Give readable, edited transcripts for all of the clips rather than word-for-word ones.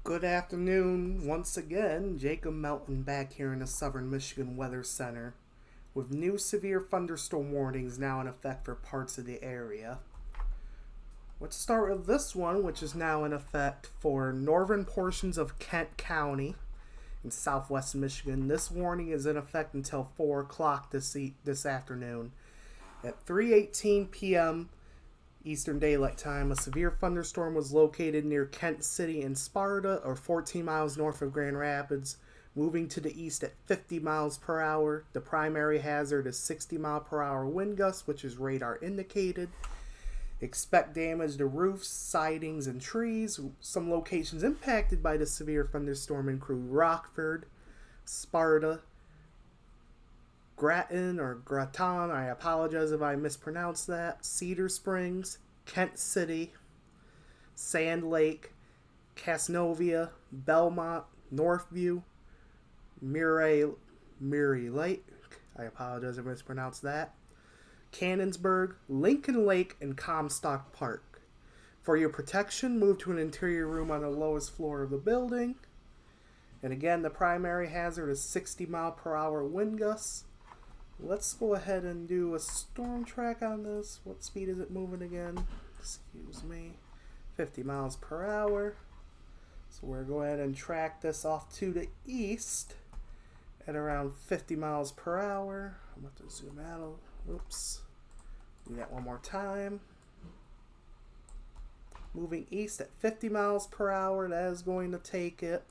Good afternoon once again. Jacob Melton back here in the Southern Michigan Weather Center with new severe thunderstorm warnings now in effect for parts of the area. Let's start with this one, which is now in effect for northern portions of Kent County in southwest Michigan. This warning is in effect until 4 o'clock this afternoon. At 3:18 p.m. Eastern Daylight Time, a severe thunderstorm was located near Kent City and Sparta, or 14 miles north of Grand Rapids, moving to the east at 50 miles per hour. The primary hazard is 60 mile per hour wind gusts, which is radar indicated. Expect damage to roofs, sidings, and trees. Some locations impacted by the severe thunderstorm include Rockford, Sparta, Grattan or Grattan, I apologize if I mispronounced that, Cedar Springs, Kent City, Sand Lake, Casnovia, Belmont, Northview, Murray Lake, I apologize if I mispronounced that, Cannonsburg, Lincoln Lake, and Comstock Park. For your protection, move to an interior room on the lowest floor of the building. And again, the primary hazard is 60 mile per hour wind gusts. Let's go ahead and do a storm track on this. What speed is it moving again? Excuse me. 50 miles per hour. So we're going to go ahead and track this off to the east at around 50 miles per hour. I'm going to zoom out. Oops. Do that one more time. Moving east at 50 miles per hour. That is going to take it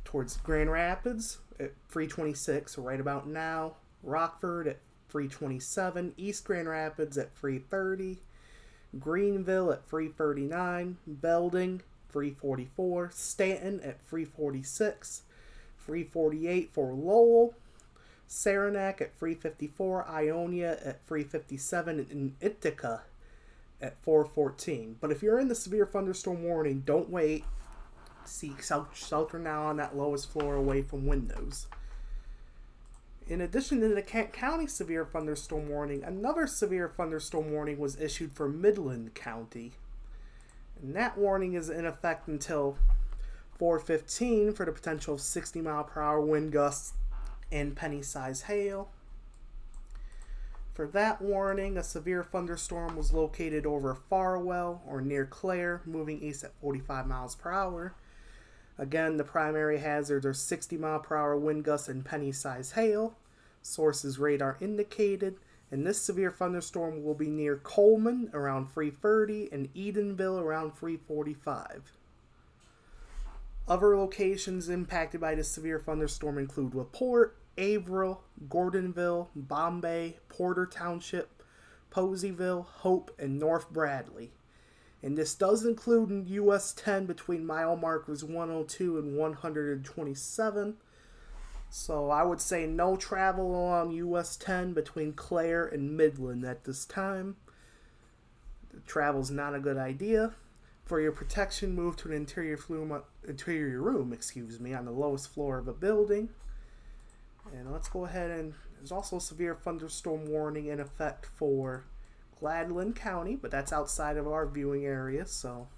towards Grand Rapids at 326, so right about now. Rockford at 327, East Grand Rapids at 330, Greenville at 339, Belding 344, Stanton at 346, 348 for Lowell, Saranac at 354, Ionia at 357, and Ithaca at 414. But if you're in the severe thunderstorm warning, don't wait. Seek shelter now on that lowest floor away from windows. In addition to the Kent County severe thunderstorm warning, another severe thunderstorm warning was issued for Midland County. And that warning is in effect until 4:15 for the potential of 60 mile per hour wind gusts and penny-sized hail. For that warning, a severe thunderstorm was located over Farwell or near Clare, moving east at 45 miles per hour. Again, the primary hazards are 60 mile per hour wind gusts and penny-sized hail. Source is radar indicated. And this severe thunderstorm will be near Coleman around 3:30 and Edenville around 3:45. Other locations impacted by this severe thunderstorm include LaPorte, Averill, Gordonville, Bombay, Porter Township, Poseyville, Hope, and North Bradley. And this does include US 10 between mile markers 102 and 127. So I would say no travel along US 10 between Clare and Midland at this time. The travel's not a good idea. For your protection, move to an interior room on the lowest floor of a building. And let's go ahead and there's also a severe thunderstorm warning in effect for Gladwin County, but that's outside of our viewing area, so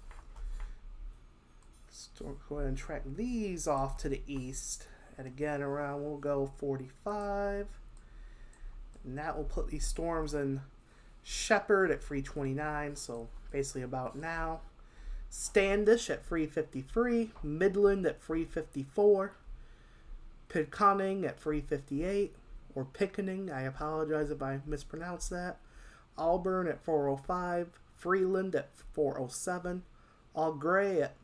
let's go ahead and track these off to the east. And again, around we'll go 45. And that will put these storms in Shepherd at 329, so basically about now. Standish at 353, Midland at 354, Pickening at 358, or Pickening, I apologize if I mispronounced that. Auburn at 405, Freeland at 407, Algray at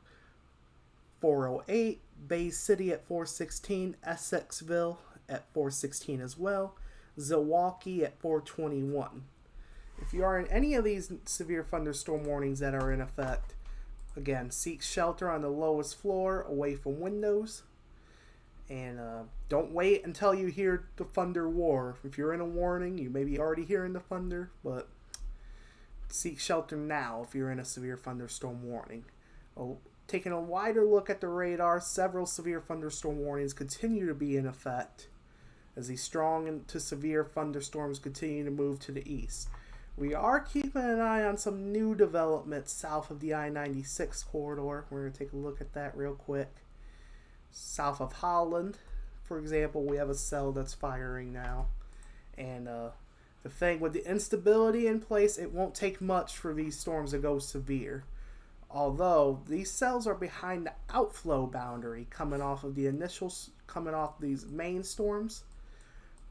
408, Bay City at 416, Essexville at 416 as well, Zilwaukee at 421. If you are in any of these severe thunderstorm warnings that are in effect, again, seek shelter on the lowest floor away from windows. And don't wait until you hear the thunder roar. If you're in a warning, you may be already hearing the thunder, but seek shelter now if you're in a severe thunderstorm warning. Taking a wider look at the radar, several severe thunderstorm warnings continue to be in effect as these strong to severe thunderstorms continue to move to the east. We are keeping an eye on some new developments south of the I-96 corridor. We're going to take a look at that real quick. South of Holland, for example, we have a cell that's firing now. And the thing with the instability in place, it won't take much for these storms to go severe. Although these cells are behind the outflow boundary coming off of these main storms.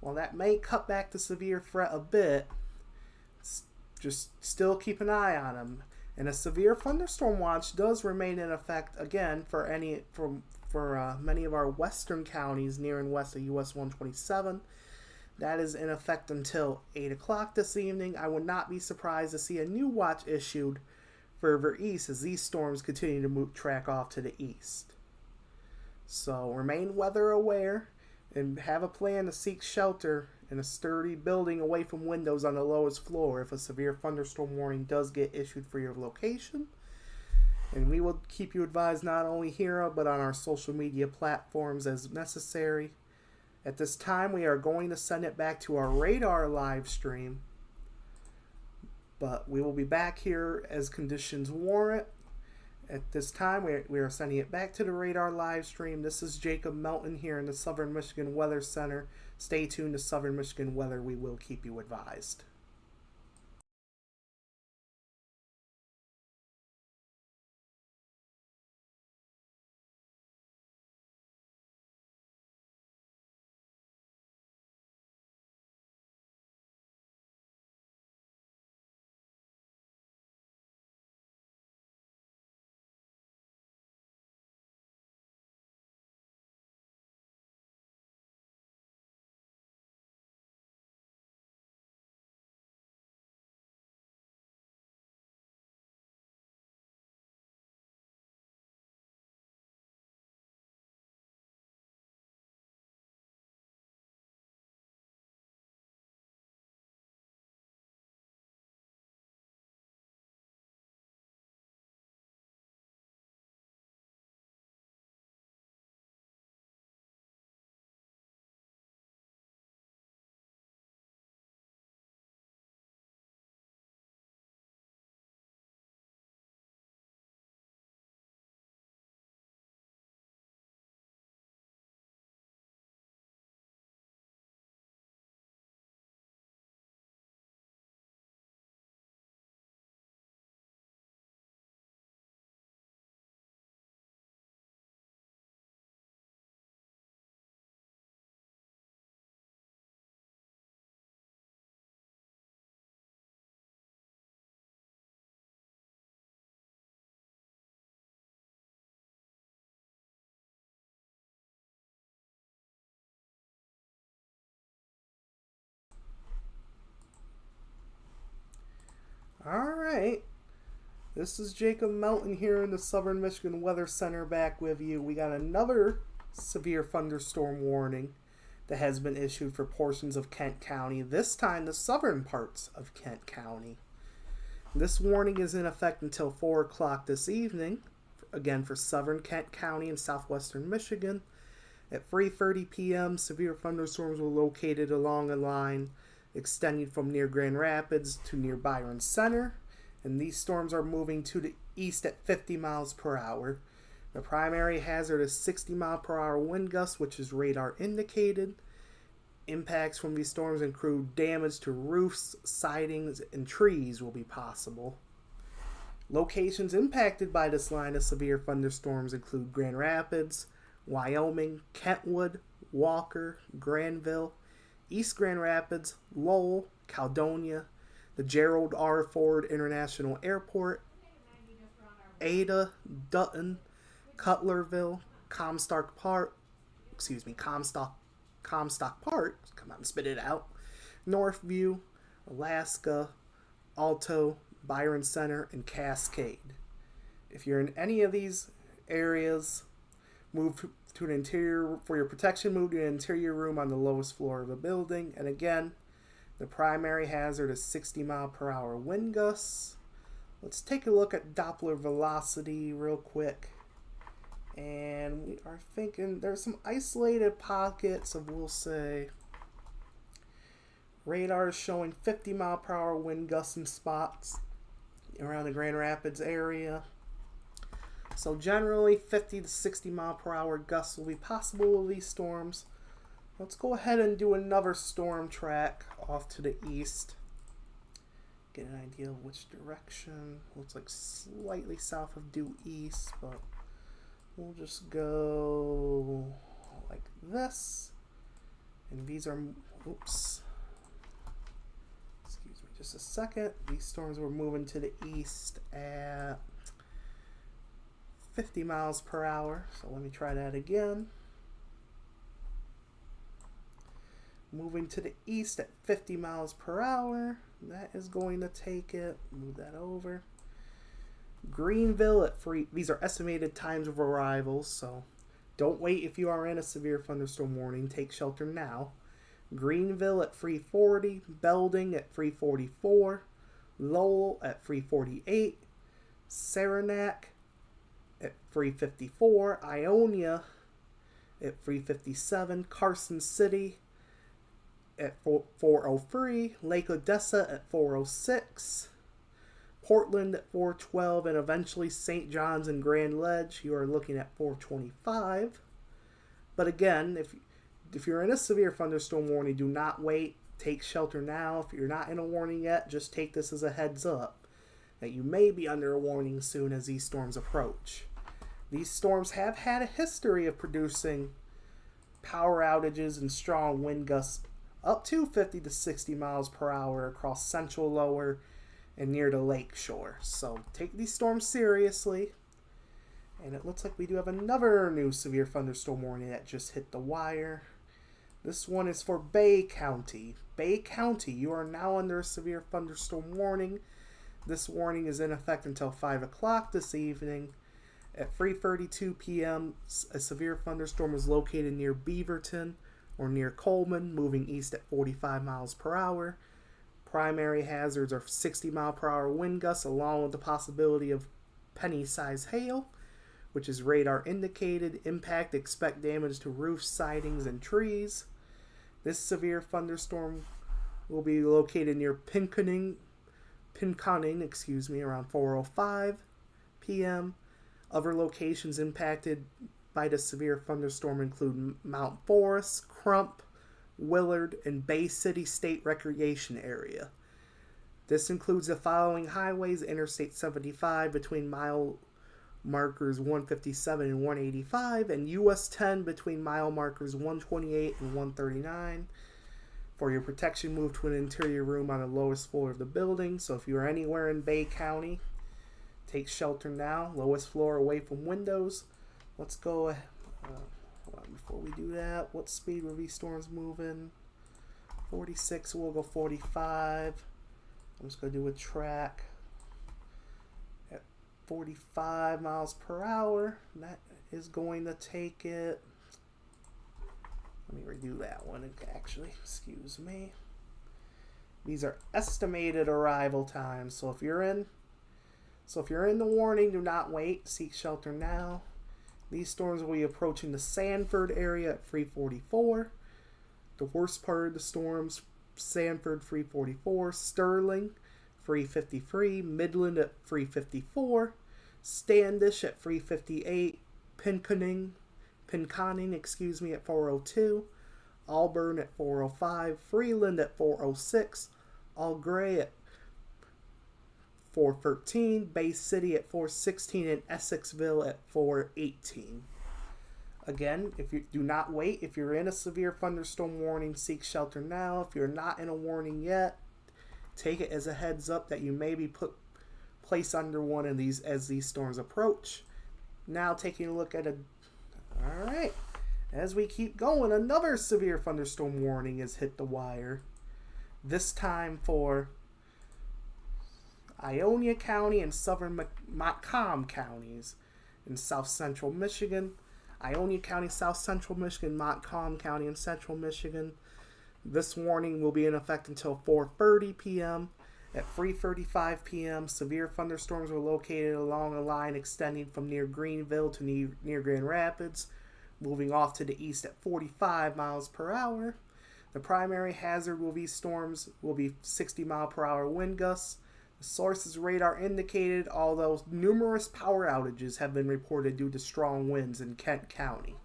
While that may cut back the severe threat a bit, just still keep an eye on them. And a severe thunderstorm watch does remain in effect again for many of our western counties near and west of US 127. That is in effect until 8 o'clock this evening. I would not be surprised to see a new watch issued further east as these storms continue to track off to the east. So remain weather aware and have a plan to seek shelter in a sturdy building away from windows on the lowest floor if a severe thunderstorm warning does get issued for your location. And we will keep you advised not only here but on our social media platforms as necessary. At this time, we are going to send it back to our radar live stream, but we will be back here as conditions warrant. At this time, we are sending it back to the radar live stream. This is Jacob Melton here in the Southern Michigan Weather Center. Stay tuned to Southern Michigan Weather. We will keep you advised. Alright, this is Jacob Melton here in the Southern Michigan Weather Center back with you. We got another severe thunderstorm warning that has been issued for portions of Kent County, this time the southern parts of Kent County. This warning is in effect until 4 o'clock this evening, again for southern Kent County and southwestern Michigan. At 3:30 p.m., severe thunderstorms were located along a line extending from near Grand Rapids to near Byron Center, and these storms are moving to the east at 50 miles per hour. The primary hazard is 60 mile per hour wind gusts, which is radar indicated. Impacts from these storms include damage to roofs, sidings, and trees will be possible. Locations impacted by this line of severe thunderstorms include Grand Rapids, Wyoming, Kentwood, Walker, Granville, East Grand Rapids, Lowell, Caledonia, the Gerald R. Ford International Airport, Ada, Dutton, Cutlerville, Comstock Park, come on and spit it out, Northview, Alaska, Alto, Byron Center, and Cascade. If you're in any of these areas, move to an interior for your protection. Move to an interior room on the lowest floor of the building. And again, the primary hazard is 60 mile per hour wind gusts. Let's take a look at Doppler velocity real quick. And we are thinking there's some isolated pockets of, we'll say, Radar is showing 50-mile-per-hour wind gusts in spots around the Grand Rapids area. So generally 50 to 60 mile per hour gusts will be possible with these storms. Let's go ahead and do another storm track off to the east. Get an idea of which direction. Looks like slightly south of due east, but we'll just go like this. And these are, oops. Excuse me just a second. These storms were moving to the east at 50 miles per hour. So let me try that again. Moving to the east at 50 miles per hour. That is going to take it. Move that over. Greenville at these are estimated times of arrivals, so don't wait if you are in a severe thunderstorm warning. Take shelter now. Greenville at 3:40. Belding at 3:44. Lowell at 3:48. Saranac at 3:54. Ionia at 3:57. Carson City at 4:03, Lake Odessa at 4:06, Portland at 4:12, and eventually St. John's and Grand Ledge, you are looking at 4:25. But again, if you're in a severe thunderstorm warning, do not wait. Take shelter now. If you're not in a warning yet, just take this as a heads up that you may be under a warning soon as these storms approach. These storms have had a history of producing power outages and strong wind gusts up to 50 to 60 miles per hour across central, lower, and near the lake shore. So take these storms seriously. And it looks like we do have another new severe thunderstorm warning that just hit the wire. This one is for Bay County. Bay County, you are now under a severe thunderstorm warning. This warning is in effect until 5 o'clock this evening. At 3:32 p.m., a severe thunderstorm is located near Beaverton or near Coleman, moving east at 45 miles per hour. Primary hazards are 60 mile per hour wind gusts, along with the possibility of penny-sized hail, which is radar indicated. Impact, expect damage to roofs, sidings, and trees. This severe thunderstorm will be located near Pinconning, around 4:05 p.m. Other locations impacted by the severe thunderstorm include Mount Forest, Crump, Willard, and Bay City State Recreation Area. This includes the following highways: Interstate 75 between mile markers 157 and 185, and US 10 between mile markers 128 and 139. For your protection, move to an interior room on the lowest floor of the building. So if you are anywhere in Bay County, take shelter now. Lowest floor away from windows. Let's go, before we do that, what speed were these storms moving? 46, we'll go 45. I'm just going to do a track at 45 miles per hour. That is going to take it. Let me redo that one, actually. Excuse me. These are estimated arrival times. So if you're in the warning, do not wait. Seek shelter now. These storms will be approaching the Sanford area at 3:44. The worst part of the storms, Sanford 3:44, Sterling 3:53, Midland at 3:54, Standish at 3:58, Pinconning, at 4:02, Auburn at 4:05, Freeland at 4:06, All Gray at 4:13, Bay City at 4:16, and Essexville at 4:18. Again, if you do not wait, if you're in a severe thunderstorm warning, seek shelter now. If you're not in a warning yet, take it as a heads up that you may be placed under one of these as these storms approach. Now taking a look at alright, as we keep going, another severe thunderstorm warning has hit the wire. This time for Ionia County and southern Montcalm counties in south central Michigan. Ionia County, south central Michigan, Montcalm County, and central Michigan. This warning will be in effect until 4:30 p.m. At 3:35 p.m., severe thunderstorms were located along a line extending from near Greenville to near Grand Rapids, moving off to the east at 45 miles per hour. The primary hazard will be storms will be 60-mile-per-hour wind gusts. The source is radar indicated, although numerous power outages have been reported due to strong winds in Kent County.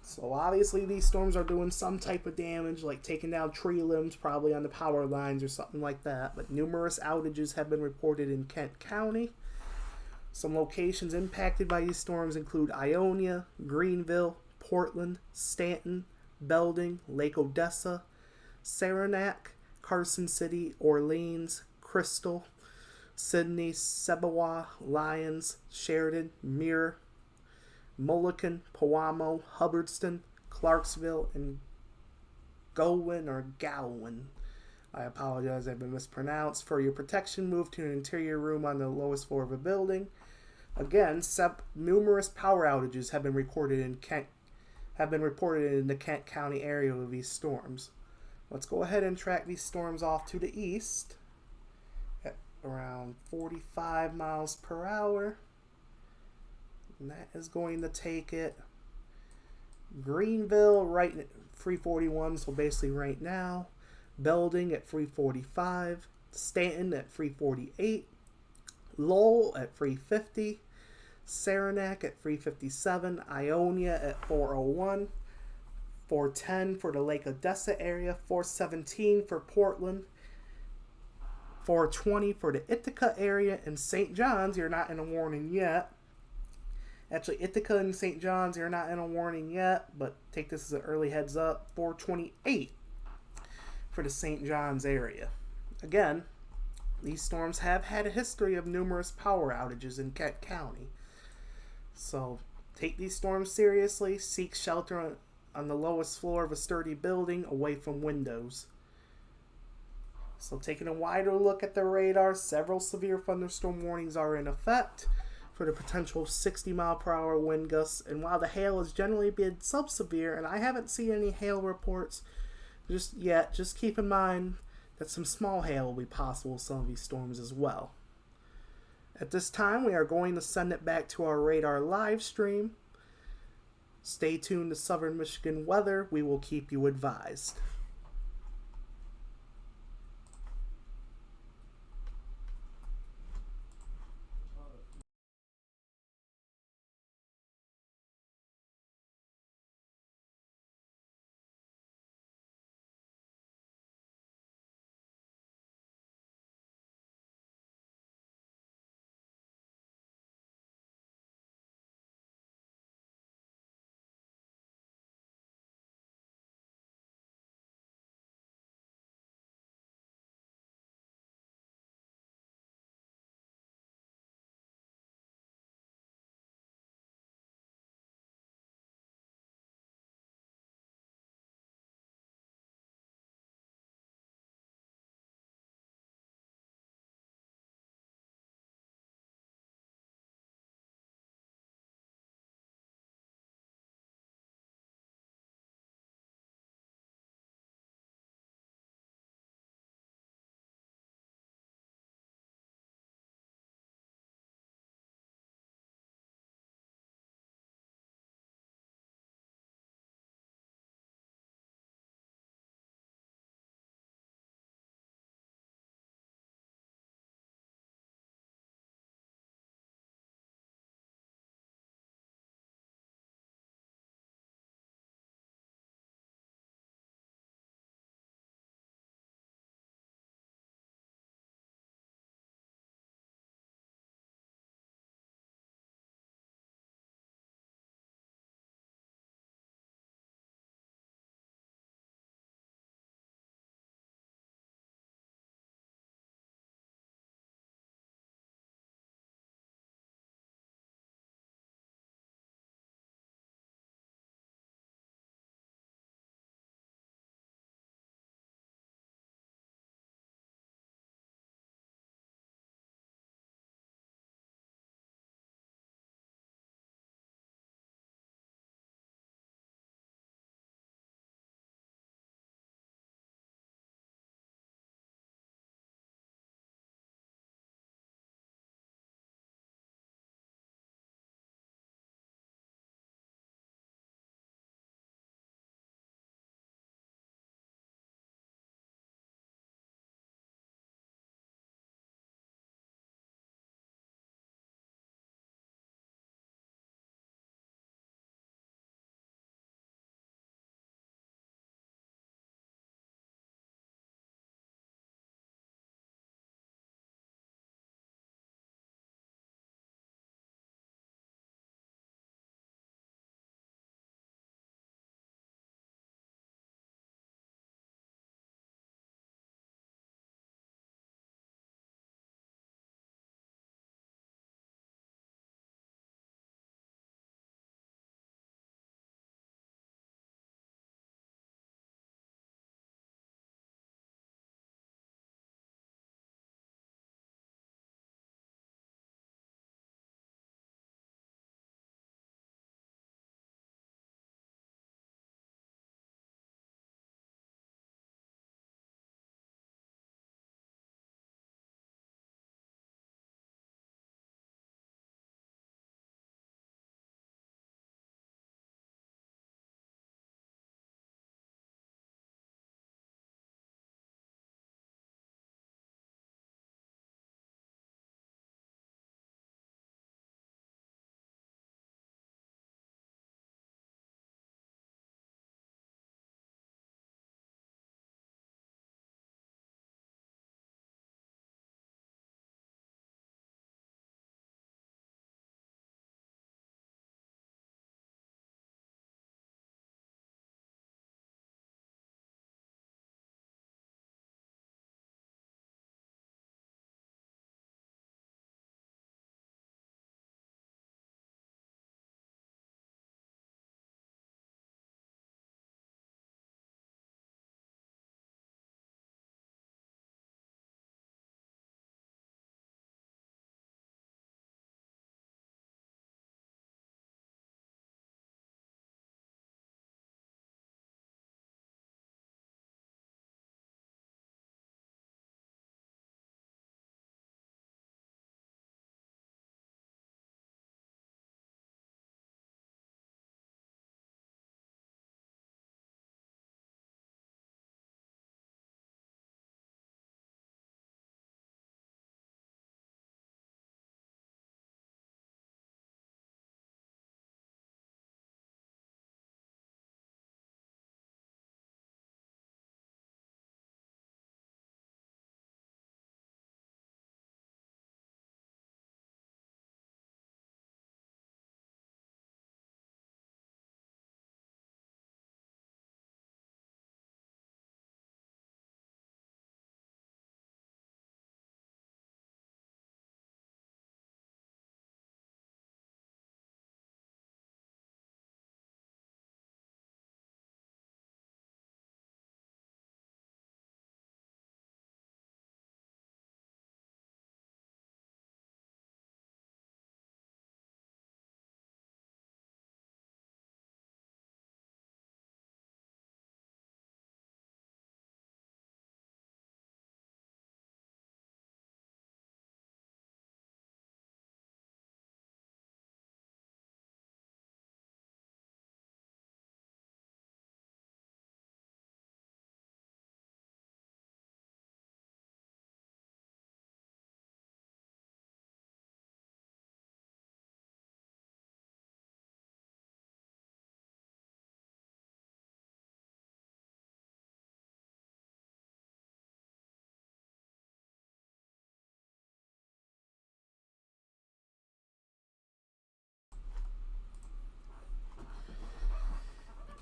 So obviously these storms are doing some type of damage, like taking down tree limbs, probably on the power lines or something like that. But numerous outages have been reported in Kent County. Some locations impacted by these storms include Ionia, Greenville, Portland, Stanton, Belding, Lake Odessa, Saranac, Carson City, Orleans, Crystal, Sydney, Sebawa, Lyons, Sheridan, Mirror, Mulliken, Powamo, Hubbardston, Clarksville, and Gowan. I apologize, I've been mispronounced. For your protection, move to an interior room on the lowest floor of a building. Again, numerous power outages have been reported in the Kent County area of these storms. Let's go ahead and track these storms off to the east at around 45 miles per hour. And that is going to take it Greenville right at 341, so basically right now. Belding at 345. Stanton at 348. Lowell at 350. Saranac at 357. Ionia at 401. 410 for the Lake Odessa area. 417 for Portland. 420 for the Ithaca area. And St. John's, you're not in a warning yet. Actually, Ithaca and St. John's, you're not in a warning yet, but take this as an early heads up. 428 for the St. John's area. Again, these storms have had a history of numerous power outages in Kent County. So take these storms seriously. Seek shelter on the lowest floor of a sturdy building away from windows. So taking a wider look at the radar, several severe thunderstorm warnings are in effect for the potential 60-mile-per-hour wind gusts. And while the hail has generally been sub-severe, and I haven't seen any hail reports just yet, just keep in mind that some small hail will be possible with some of these storms as well. At this time, we are going to send it back to our radar live stream. Stay tuned to Southern Michigan weather. We will keep you advised.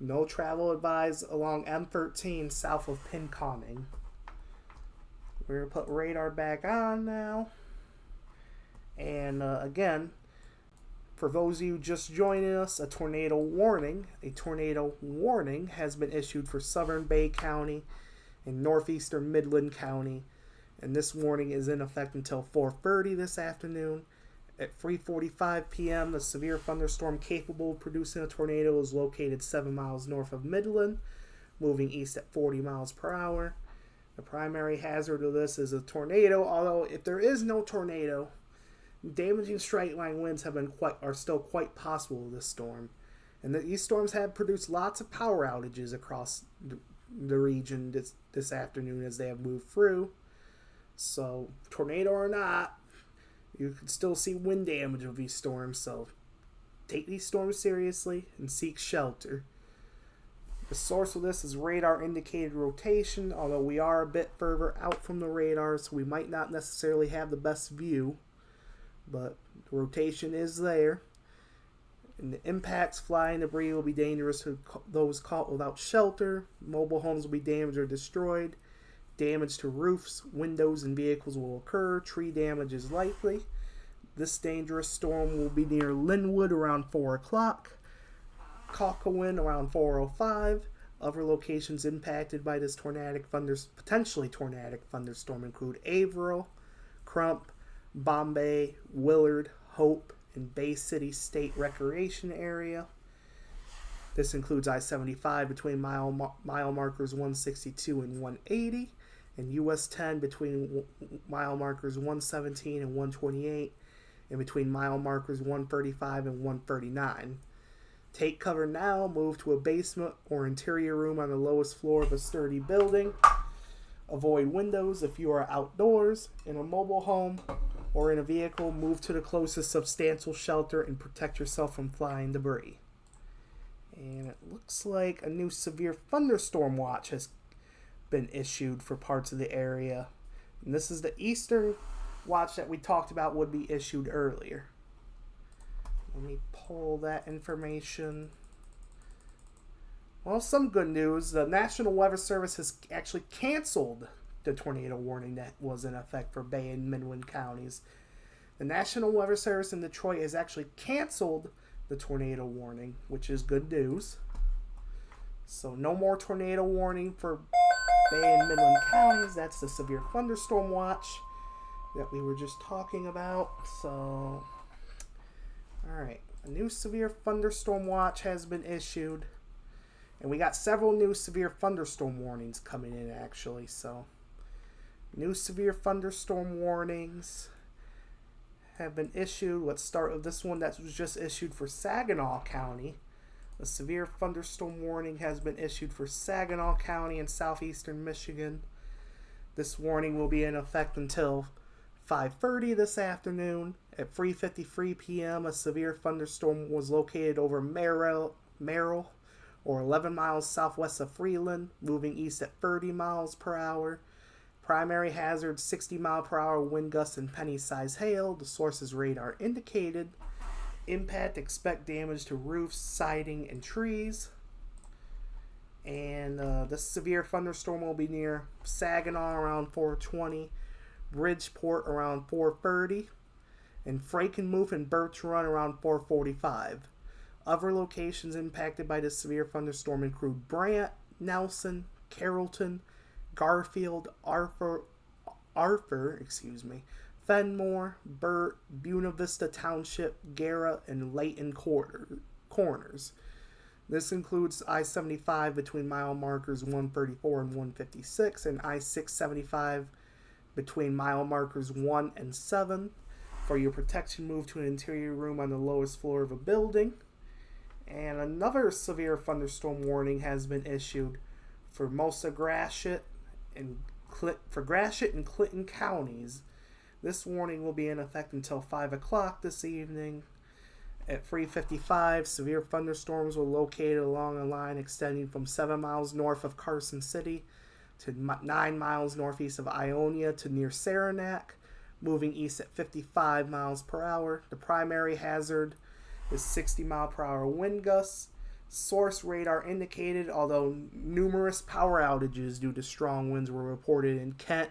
No travel advised along M13 south of Pinconning. We're going to put radar back on now. And again, for those of you just joining us, a tornado warning has been issued for Southern Bay County and Northeastern Midland County. And this warning is in effect until 4:30 this afternoon. At 3:45 p.m., the severe thunderstorm capable of producing a tornado is located 7 miles north of Midland, moving east at 40 miles per hour. The primary hazard of this is a tornado, although if there is no tornado, damaging straight line winds are still quite possible with this storm. And these storms have produced lots of power outages across the region this afternoon as they have moved through. So, tornado or not, you can still see wind damage of these storms, so take these storms seriously and seek shelter. The source of this is radar indicated rotation, although we are a bit further out from the radar, so we might not necessarily have the best view, but the rotation is there. And the impacts, flying debris will be dangerous to those caught without shelter. Mobile homes will be damaged or destroyed. Damage to roofs, windows, and vehicles will occur. Tree damage is likely. This dangerous storm will be near Linwood around 4 o'clock. Cockawin around 4:05. Other locations impacted by this potentially tornadic thunderstorm include Averill, Crump, Bombay, Willard, Hope, and Bay City State Recreation Area. This includes I-75 between mile markers 162 and 180. And US 10 between mile markers 117 and 128, and between mile markers 135 and 139. Take cover now, move to a basement or interior room on the lowest floor of a sturdy building. Avoid windows if you are outdoors, in a mobile home, or in a vehicle. Move to the closest substantial shelter and protect yourself from flying debris. And it looks like a new severe thunderstorm watch has been issued for parts of the area. And this is the eastern watch that we talked about would be issued earlier. Let me pull that information. Well, some good news. The National Weather Service has actually canceled the tornado warning that was in effect for Bay and Midland counties. The National Weather Service in Detroit has actually canceled the tornado warning, which is good news. So no more tornado warning for Bay and Midland counties. That's the severe thunderstorm watch that we were just talking about. So, alright, a new severe thunderstorm watch has been issued, and we got several new severe thunderstorm warnings coming in actually. So new severe thunderstorm warnings have been issued. Let's start with this one that was just issued for Saginaw County. A severe thunderstorm warning has been issued for Saginaw County in southeastern Michigan. This warning will be in effect until 5:30 this afternoon. At 3:53 p.m., a severe thunderstorm was located over Merrill, or 11 miles southwest of Freeland, moving east at 30 miles per hour. Primary hazard, 60 mile per hour wind gusts and penny-sized hail. The source is radar indicated. Impact, expect damage to roofs, siding, and trees. And this severe thunderstorm will be near Saginaw around 4:20, Bridgeport around 4:30, and Frankenmuth and Birch Run around 4:45. Other locations impacted by this severe thunderstorm include Brant, Nelson, Carrollton, Garfield, Arthur, Fenmore, Burt, Buena Vista Township, Guerra, and Layton Corners. This includes I-75 between mile markers 134 and 156, and I-675 between mile markers 1 and 7. For your protection, move to an interior room on the lowest floor of a building. And another severe thunderstorm warning has been issued for most of Gratiot and Clinton counties. This warning will be in effect until 5 o'clock this evening. At 3:55, severe thunderstorms were located along a line extending from 7 miles north of Carson City to 9 miles northeast of Ionia to near Saranac, moving east at 55 miles per hour. The primary hazard is 60 mile per hour wind gusts. Source radar indicated, although numerous power outages due to strong winds were reported in Kent,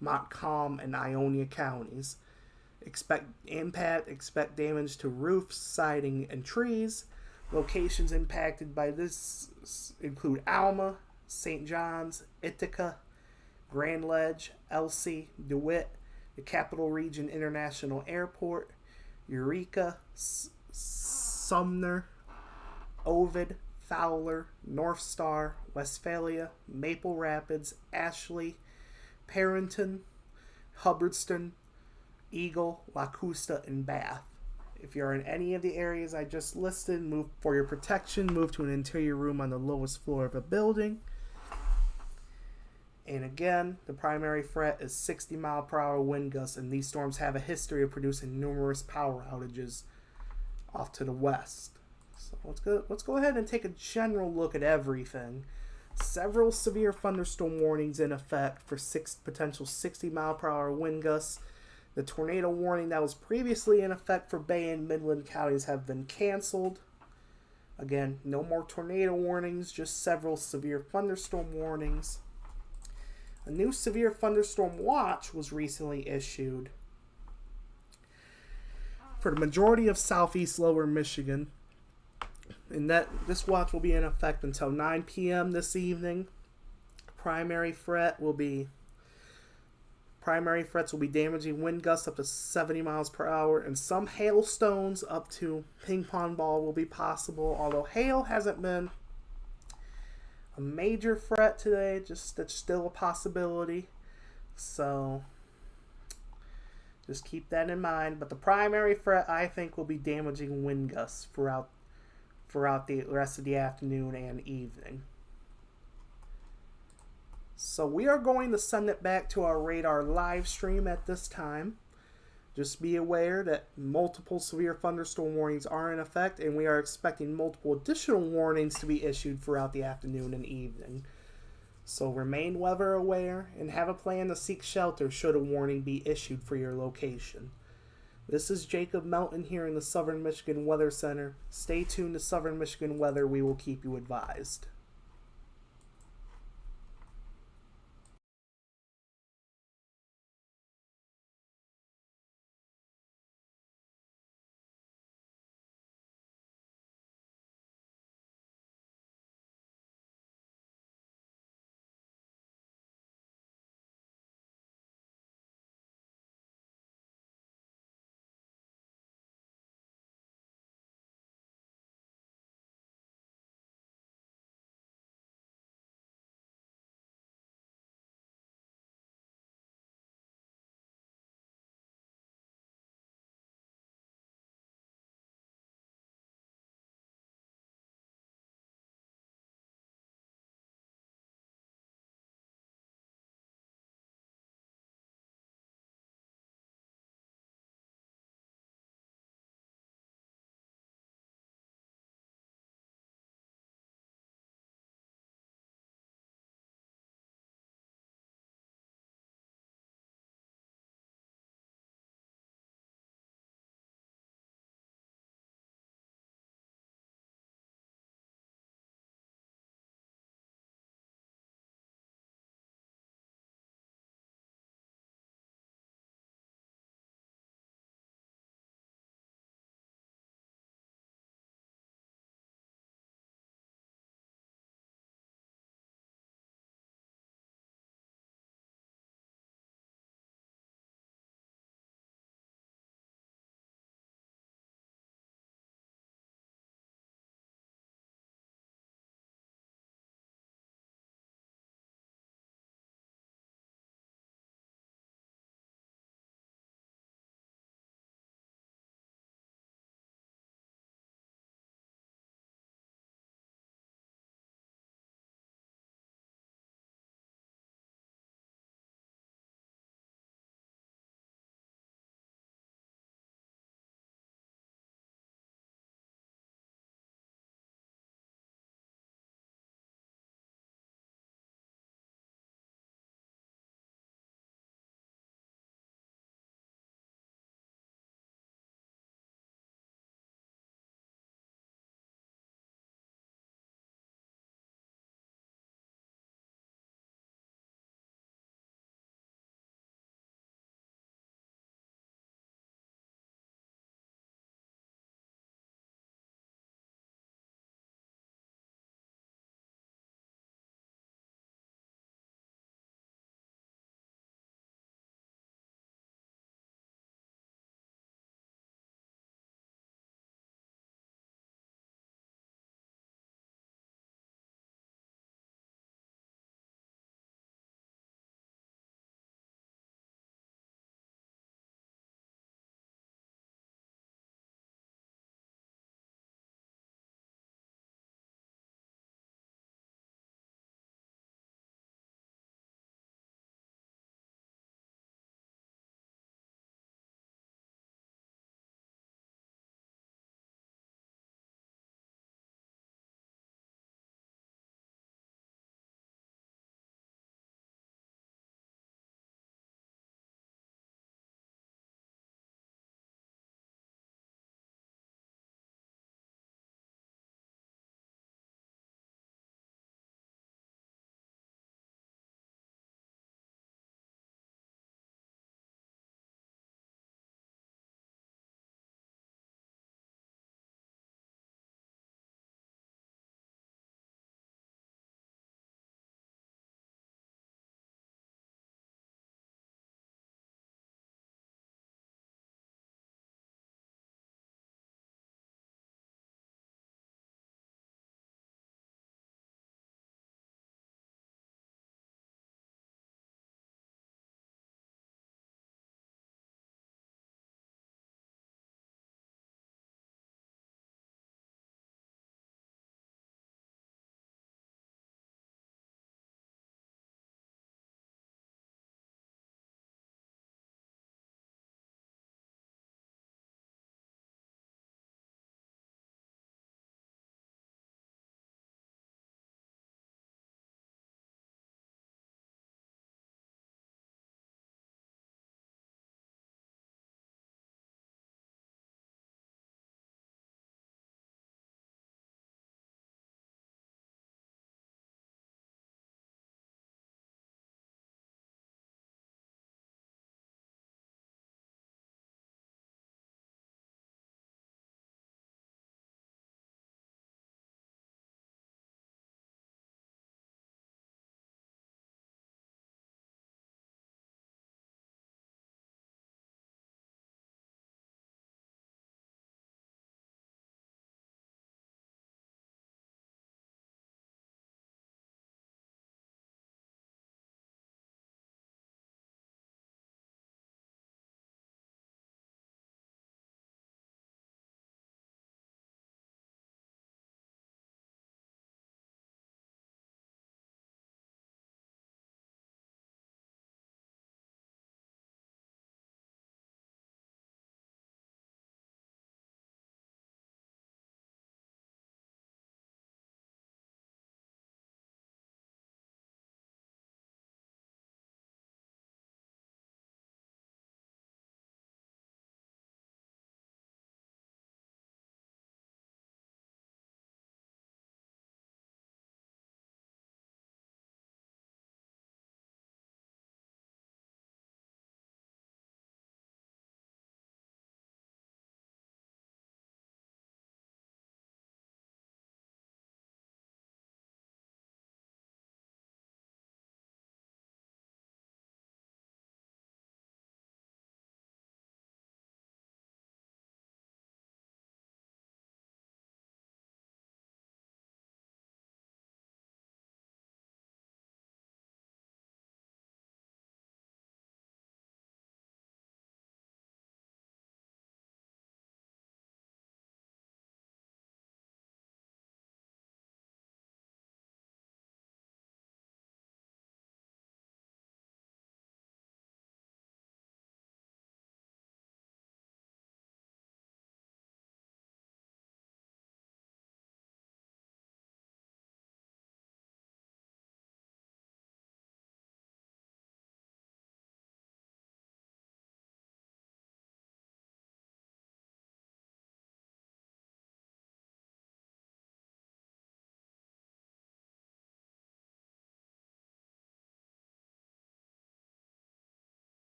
Montcalm, and Ionia counties. Expect impact, expect damage to roofs, siding, and trees. Locations impacted by this include Alma, St. John's, Ithaca, Grand Ledge, Elsie, DeWitt, the Capital Region International Airport, Eureka, Sumner, Ovid, Fowler, North Star, Westphalia, Maple Rapids, Ashley, Parrington, Hubbardston, Eagle, Lacusta, and Bath. If you're in any of the areas I just listed, move for your protection, move to an interior room on the lowest floor of a building. And again, the primary threat is 60-mile-per-hour wind gusts, and these storms have a history of producing numerous power outages off to the west. So let's go ahead and take a general look at everything. Several severe thunderstorm warnings in effect for potential 60-mile-per-hour wind gusts. The tornado warning that was previously in effect for Bay and Midland counties have been canceled. Again, no more tornado warnings, just several severe thunderstorm warnings. A new severe thunderstorm watch was recently issued for the majority of southeast lower Michigan. And this watch will be in effect until 9 p.m. this evening. Primary threats will be damaging wind gusts up to 70 miles per hour, and some hailstones up to ping pong ball will be possible, although hail hasn't been a major threat today, just that's still a possibility. So just keep that in mind. But the primary threat, I think, will be damaging wind gusts throughout the rest of the afternoon and evening. So we are going to send it back to our radar live stream at this time. Just be aware that multiple severe thunderstorm warnings are in effect, and we are expecting multiple additional warnings to be issued throughout the afternoon and evening. So remain weather aware and have a plan to seek shelter should a warning be issued for your location. This is Jacob Melton here in the Southern Michigan Weather Center. Stay tuned to Southern Michigan Weather. We will keep you advised.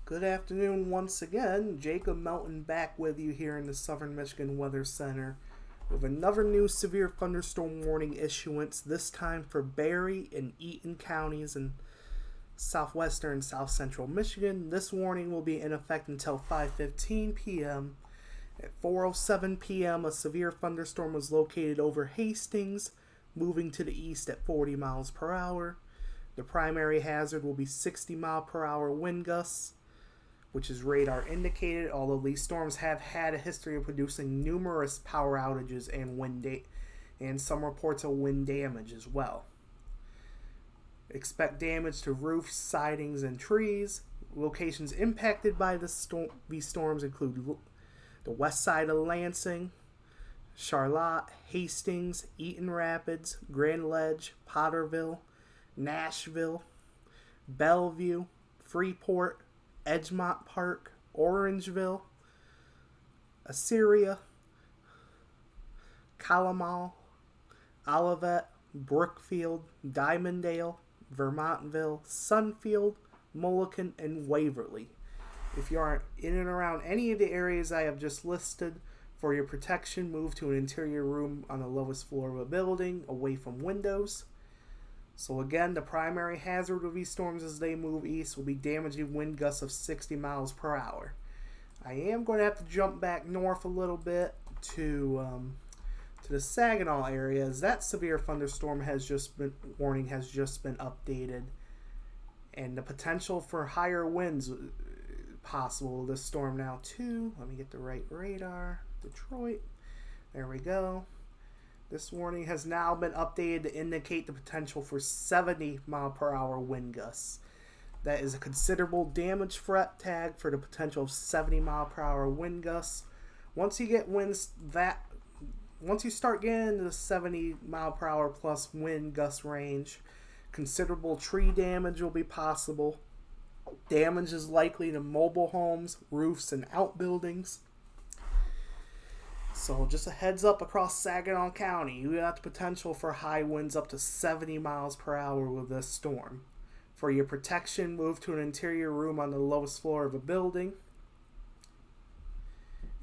Good afternoon once again. Jacob Melton back with you here in the Southern Michigan Weather Center with another new severe thunderstorm warning issuance, this time for Berry and Eaton counties in southwestern and south central Michigan. This warning will be in effect until 5:15 p.m. At 4:07 p.m., a severe thunderstorm was located over Hastings, moving to the east at 40 miles per hour. The primary hazard will be 60 mile per hour wind gusts, which is radar indicated, although these storms have had a history of producing numerous power outages and some reports of wind damage as well. Expect damage to roofs, sidings, and trees. Locations impacted by these storms include the west side of Lansing, Charlotte, Hastings, Eaton Rapids, Grand Ledge, Potterville, Nashville, Bellevue, Freeport, Edgemont Park, Orangeville, Assyria, Calamall, Olivet, Brookfield, Diamonddale, Vermontville, Sunfield, Mulliken, and Waverly. If you are in and around any of the areas I have just listed, for your protection, move to an interior room on the lowest floor of a building, away from windows. So again, the primary hazard of these storms as they move east will be damaging wind gusts of 60 miles per hour. I am going to have to jump back north a little bit to the Saginaw area, as that severe thunderstorm warning has just been updated, and the potential for higher winds possible this storm now too. Let me get the right radar. Detroit. There we go. This warning has now been updated to indicate the potential for 70 mile per hour wind gusts. That is a considerable damage threat tag for the potential of 70 mile per hour wind gusts. Once you start getting into the 70 mile per hour plus wind gust range, considerable tree damage will be possible. Damage is likely to mobile homes, roofs, and outbuildings. So just a heads up, across Saginaw County, you got the potential for high winds up to 70 miles per hour with this storm. For your protection, move to an interior room on the lowest floor of a building.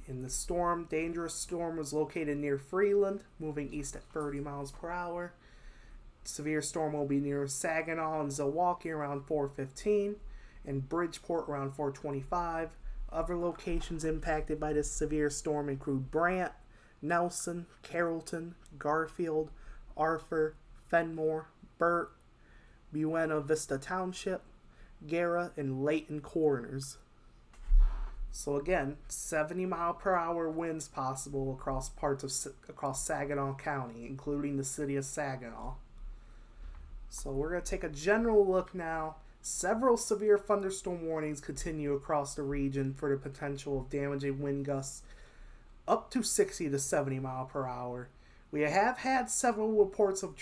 In the storm, dangerous storm was located near Freeland, moving east at 30 miles per hour. Severe storm will be near Saginaw and Zilwaukee around 4:15, and Bridgeport around 4:25. Other locations impacted by this severe storm include Brant, Nelson, Carrollton, Garfield, Arthur, Fenmore, Burt, Buena Vista Township, Guerra, and Layton Corners. So again, 70 mile per hour winds possible across Saginaw County, including the city of Saginaw. So we're going to take a general look now. Several severe thunderstorm warnings continue across the region for the potential of damaging wind gusts up to 60 to 70 mile per hour. We have had several reports of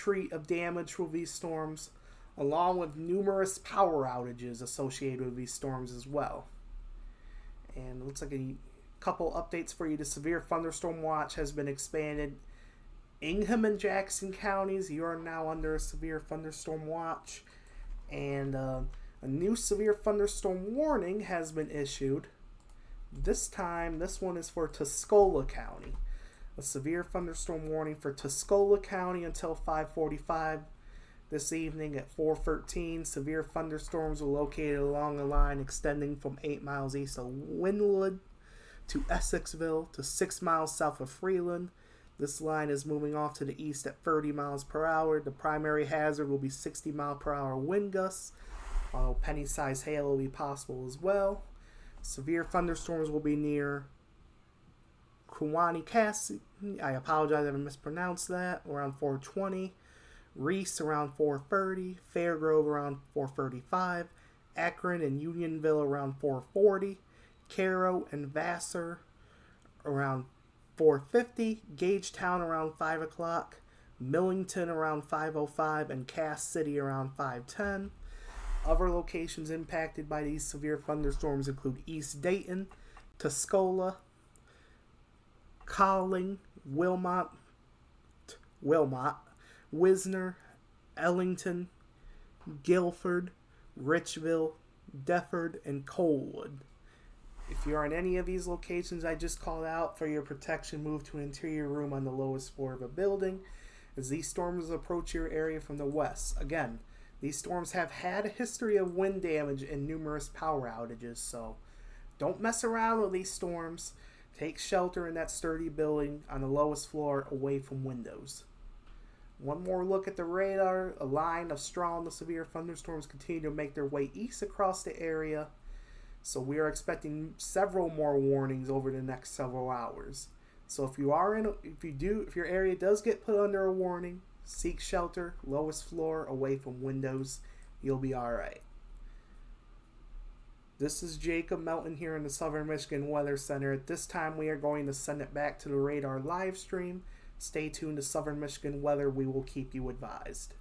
damage with these storms, along with numerous power outages associated with these storms as well. And it looks like a couple updates for you. The severe thunderstorm watch has been expanded. Ingham and Jackson counties, you are now under a severe thunderstorm watch. And a new severe thunderstorm warning has been issued. This time, this one is for Tuscola County. A severe thunderstorm warning for Tuscola County until 5:45 this evening at 4:13. Severe thunderstorms are located along a line extending from 8 miles east of Wynwood to Essexville to 6 miles south of Freeland. This line is moving off to the east at 30 miles per hour. The primary hazard will be 60 mile per hour wind gusts, while penny-sized hail will be possible as well. Severe thunderstorms will be near Kewanee-Cassidy, I apologize if I mispronounced that, around 4:20. Reese around 4:30. Fairgrove around 4:35. Akron and Unionville around 4:40. Cairo and Vassar around 4:50, Gagetown around 5 o'clock, Millington around 5:05, and Cass City around 5:10. Other locations impacted by these severe thunderstorms include East Dayton, Tuscola, Colling, Wilmot, Wisner, Ellington, Guilford, Richville, Defford, and Coalwood. If you're in any of these locations I just called out, for your protection, move to an interior room on the lowest floor of a building as these storms approach your area from the west. Again, these storms have had a history of wind damage and numerous power outages, so don't mess around with these storms. Take shelter in that sturdy building on the lowest floor away from windows. One more look at the radar. A line of strong to severe thunderstorms continue to make their way east across the area, so we are expecting several more warnings over the next several hours. So if your area does get put under a warning, seek shelter, lowest floor, away from windows. You'll be all right. This is Jacob Melton here in the Southern Michigan Weather Center. At this time, we are going to send it back to the radar live stream. Stay tuned to Southern Michigan Weather. We will keep you advised.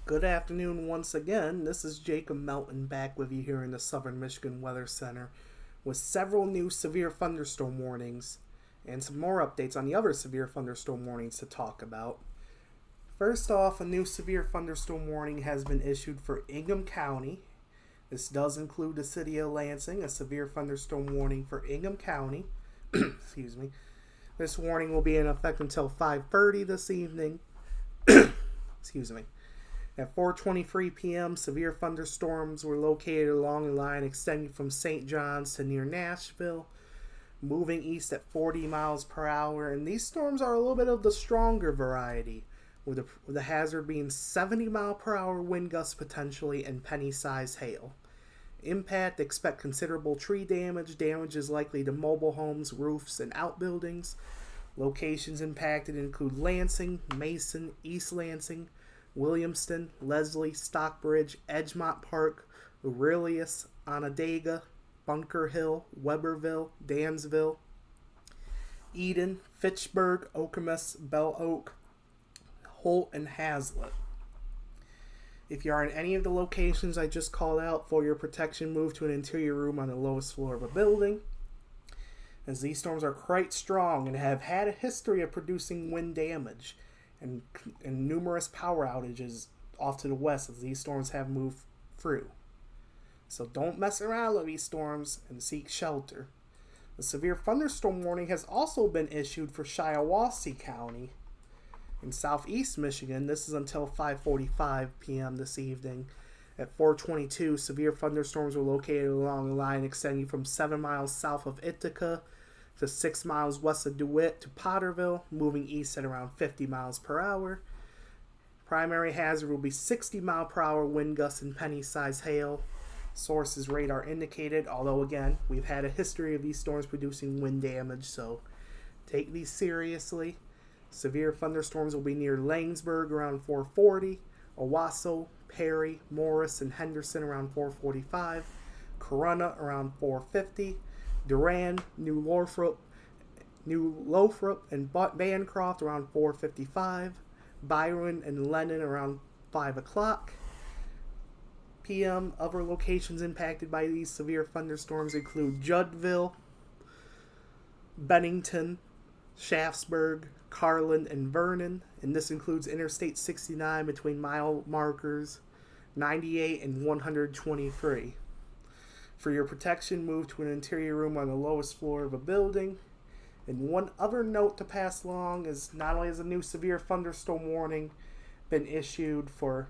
Good afternoon once again. This is Jacob Melton back with you here in the Southern Michigan Weather Center with several new severe thunderstorm warnings and some more updates on the other severe thunderstorm warnings to talk about. First off, a new severe thunderstorm warning has been issued for Ingham County. This does include the city of Lansing, a severe thunderstorm warning for Ingham County. Excuse me. This warning will be in effect until 5:30 this evening. Excuse me. At 4:23 p.m., severe thunderstorms were located along the line extending from St. John's to near Nashville, moving east at 40 miles per hour. And these storms are a little bit of the stronger variety, with the hazard being 70 mile per hour wind gusts potentially and penny-sized hail. Impact: expect considerable tree damage. Damage is likely to mobile homes, roofs, and outbuildings. Locations impacted include Lansing, Mason, East Lansing, Williamston, Leslie, Stockbridge, Edgemont Park, Aurelius, Onondaga, Bunker Hill, Weberville, Dansville, Eden, Fitchburg, Okemos, Bell Oak, Holt, and Hazlet. If you are in any of the locations I just called out, for your protection, move to an interior room on the lowest floor of a building, as these storms are quite strong and have had a history of producing wind damage and numerous power outages off to the west as these storms have moved through. So don't mess around with these storms and seek shelter. The severe thunderstorm warning has also been issued for Shiawassee County in southeast Michigan. This is until 5:45 p.m. this evening. At 4:22, severe thunderstorms were located along the line extending from 7 miles south of Ithaca to 6 miles west of DeWitt to Potterville, moving east at around 50 miles per hour. Primary hazard will be 60 mile per hour wind gusts and penny-sized hail. Sources radar indicated, although again, we've had a history of these storms producing wind damage, so take these seriously. Severe thunderstorms will be near Langsburg around 4:40, Owasso, Perry, Morris, and Henderson around 4:45, Corunna around 4:50, Durand, New Lothrop, and Bancroft around 4:55, Byron and Lennon around 5 o'clock p.m. Other locations impacted by these severe thunderstorms include Juddville, Bennington, Shaftesburg, Carlin, and Vernon, and this includes Interstate 69 between mile markers 98 and 123. For your protection, move to an interior room on the lowest floor of a building. And one other note to pass along is not only has a new severe thunderstorm warning been issued for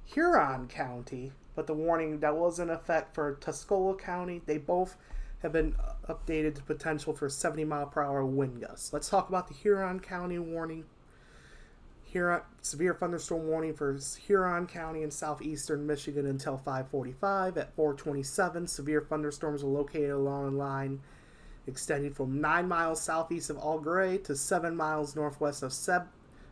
Huron County, but the warning that was in effect for Tuscola County, they both have been updated to potential for 70 mile per hour wind gusts. Let's talk about the Huron County warning. Severe thunderstorm warning for Huron County in southeastern Michigan until 5:45. At 4:27, severe thunderstorms are located along a line extending from 9 miles southeast of Algray to 7 miles northwest of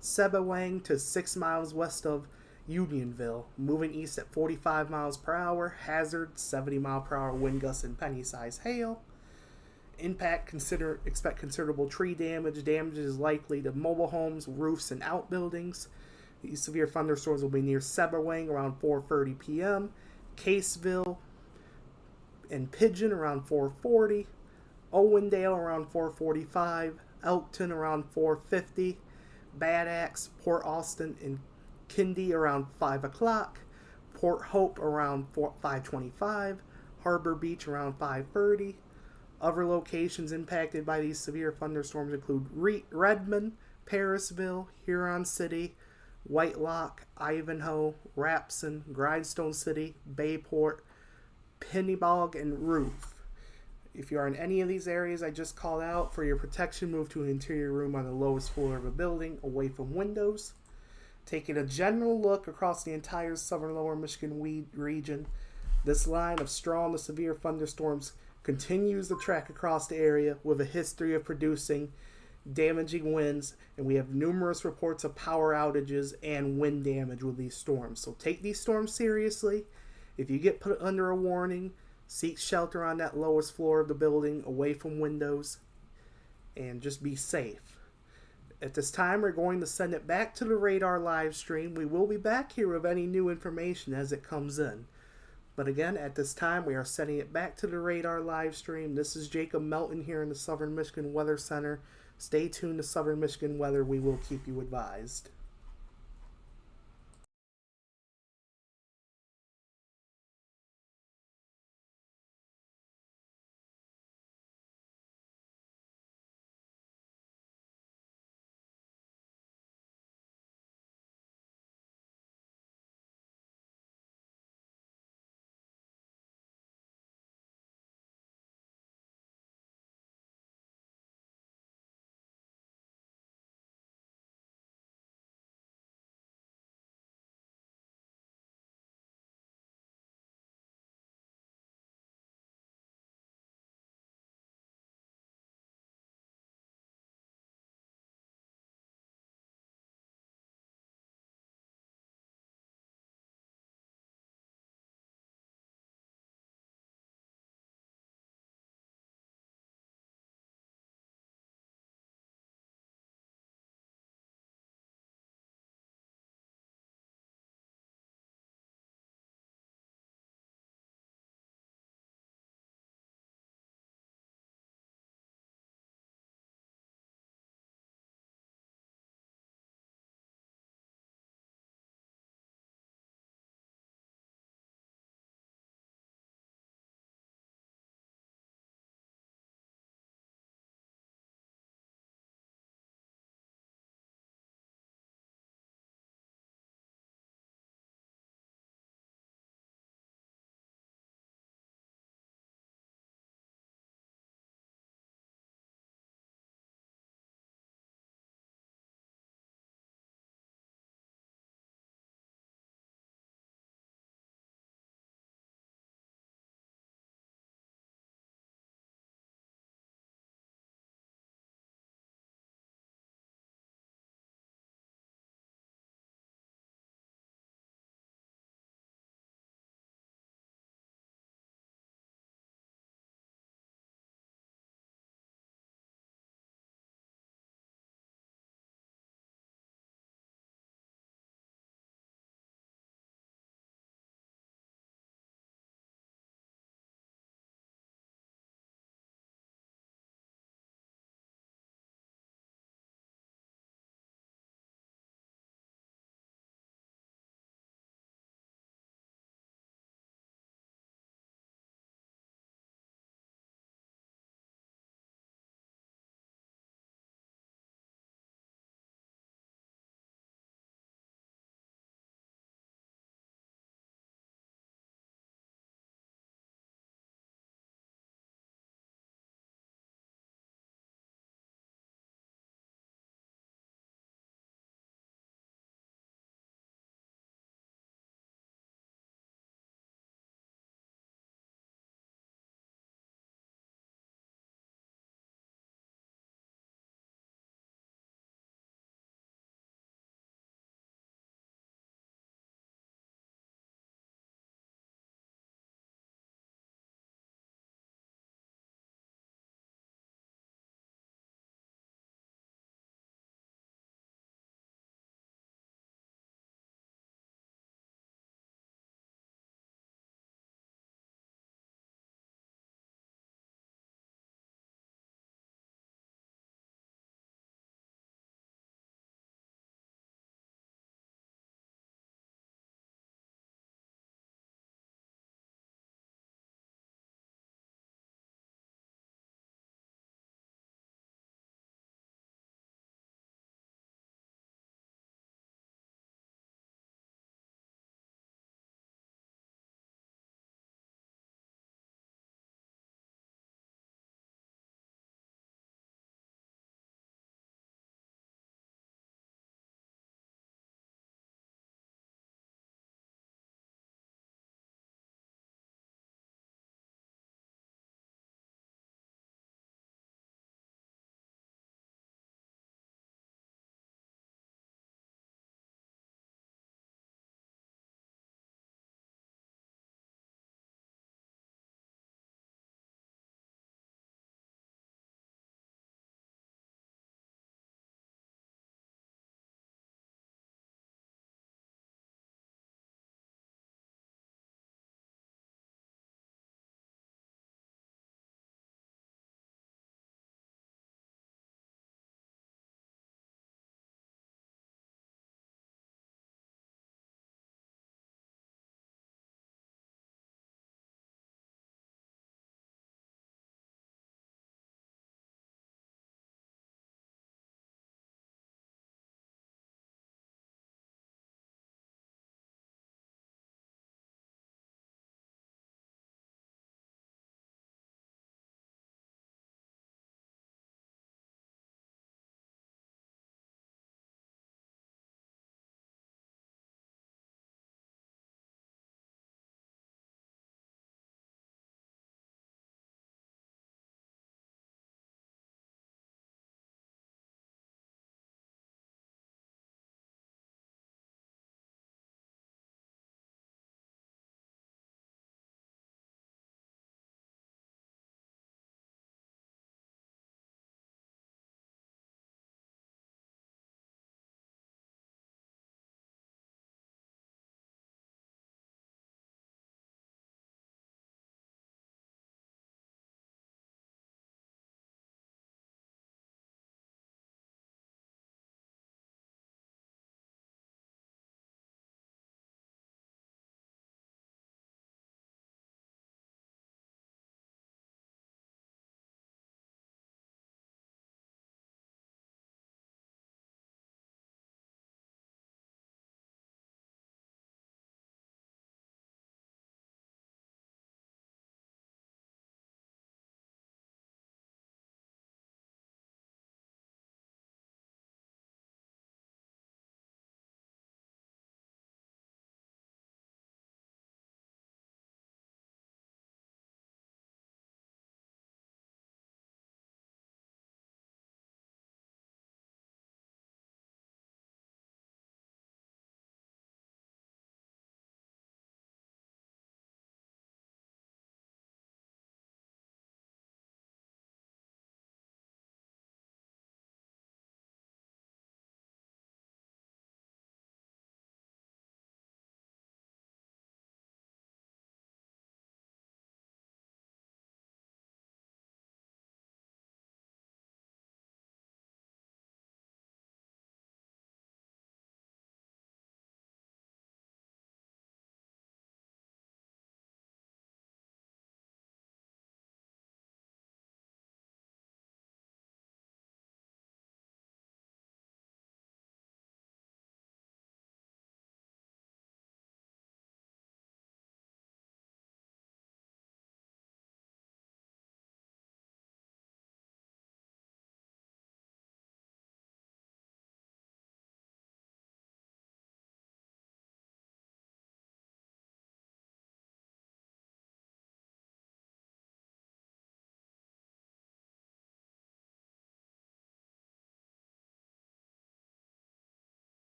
Sebawang to 6 miles west of Unionville, moving east at 45 miles per hour. Hazard: 70 mile per hour wind gusts and penny-sized hail. Impact: expect considerable tree damage. Damage is likely to mobile homes, roofs, and outbuildings. These severe thunderstorms will be near Sebawang around 4:30 p.m., Caseville and Pigeon around 4:40, Owendale around 4:45, Elkton around 4:50, Bad Axe, Port Austin, and Kindy around 5 o'clock, Port Hope around 5:25, Harbor Beach around 5:30. Other locations impacted by these severe thunderstorms include Redmond, Parisville, Huron City, Whitelock, Ivanhoe, Rapson, Grindstone City, Bayport, Pinnebog, and Roof. If you are in any of these areas I just called out, for your protection, move to an interior room on the lowest floor of a building, away from windows. Taking a general look across the entire southern lower Michigan region, this line of strong to severe thunderstorms continues the track across the area with a history of producing damaging winds, and we have numerous reports of power outages and wind damage with these storms. So take these storms seriously. If you get put under a warning, seek shelter on that lowest floor of the building, away from windows, and just be safe. At this time, we're going to send it back to the radar live stream. We will be back here with any new information as it comes in. But again, at this time, we are sending it back to the radar live stream. This is Jacob Melton here in the Southern Michigan Weather Center. Stay tuned to Southern Michigan Weather. We will keep you advised.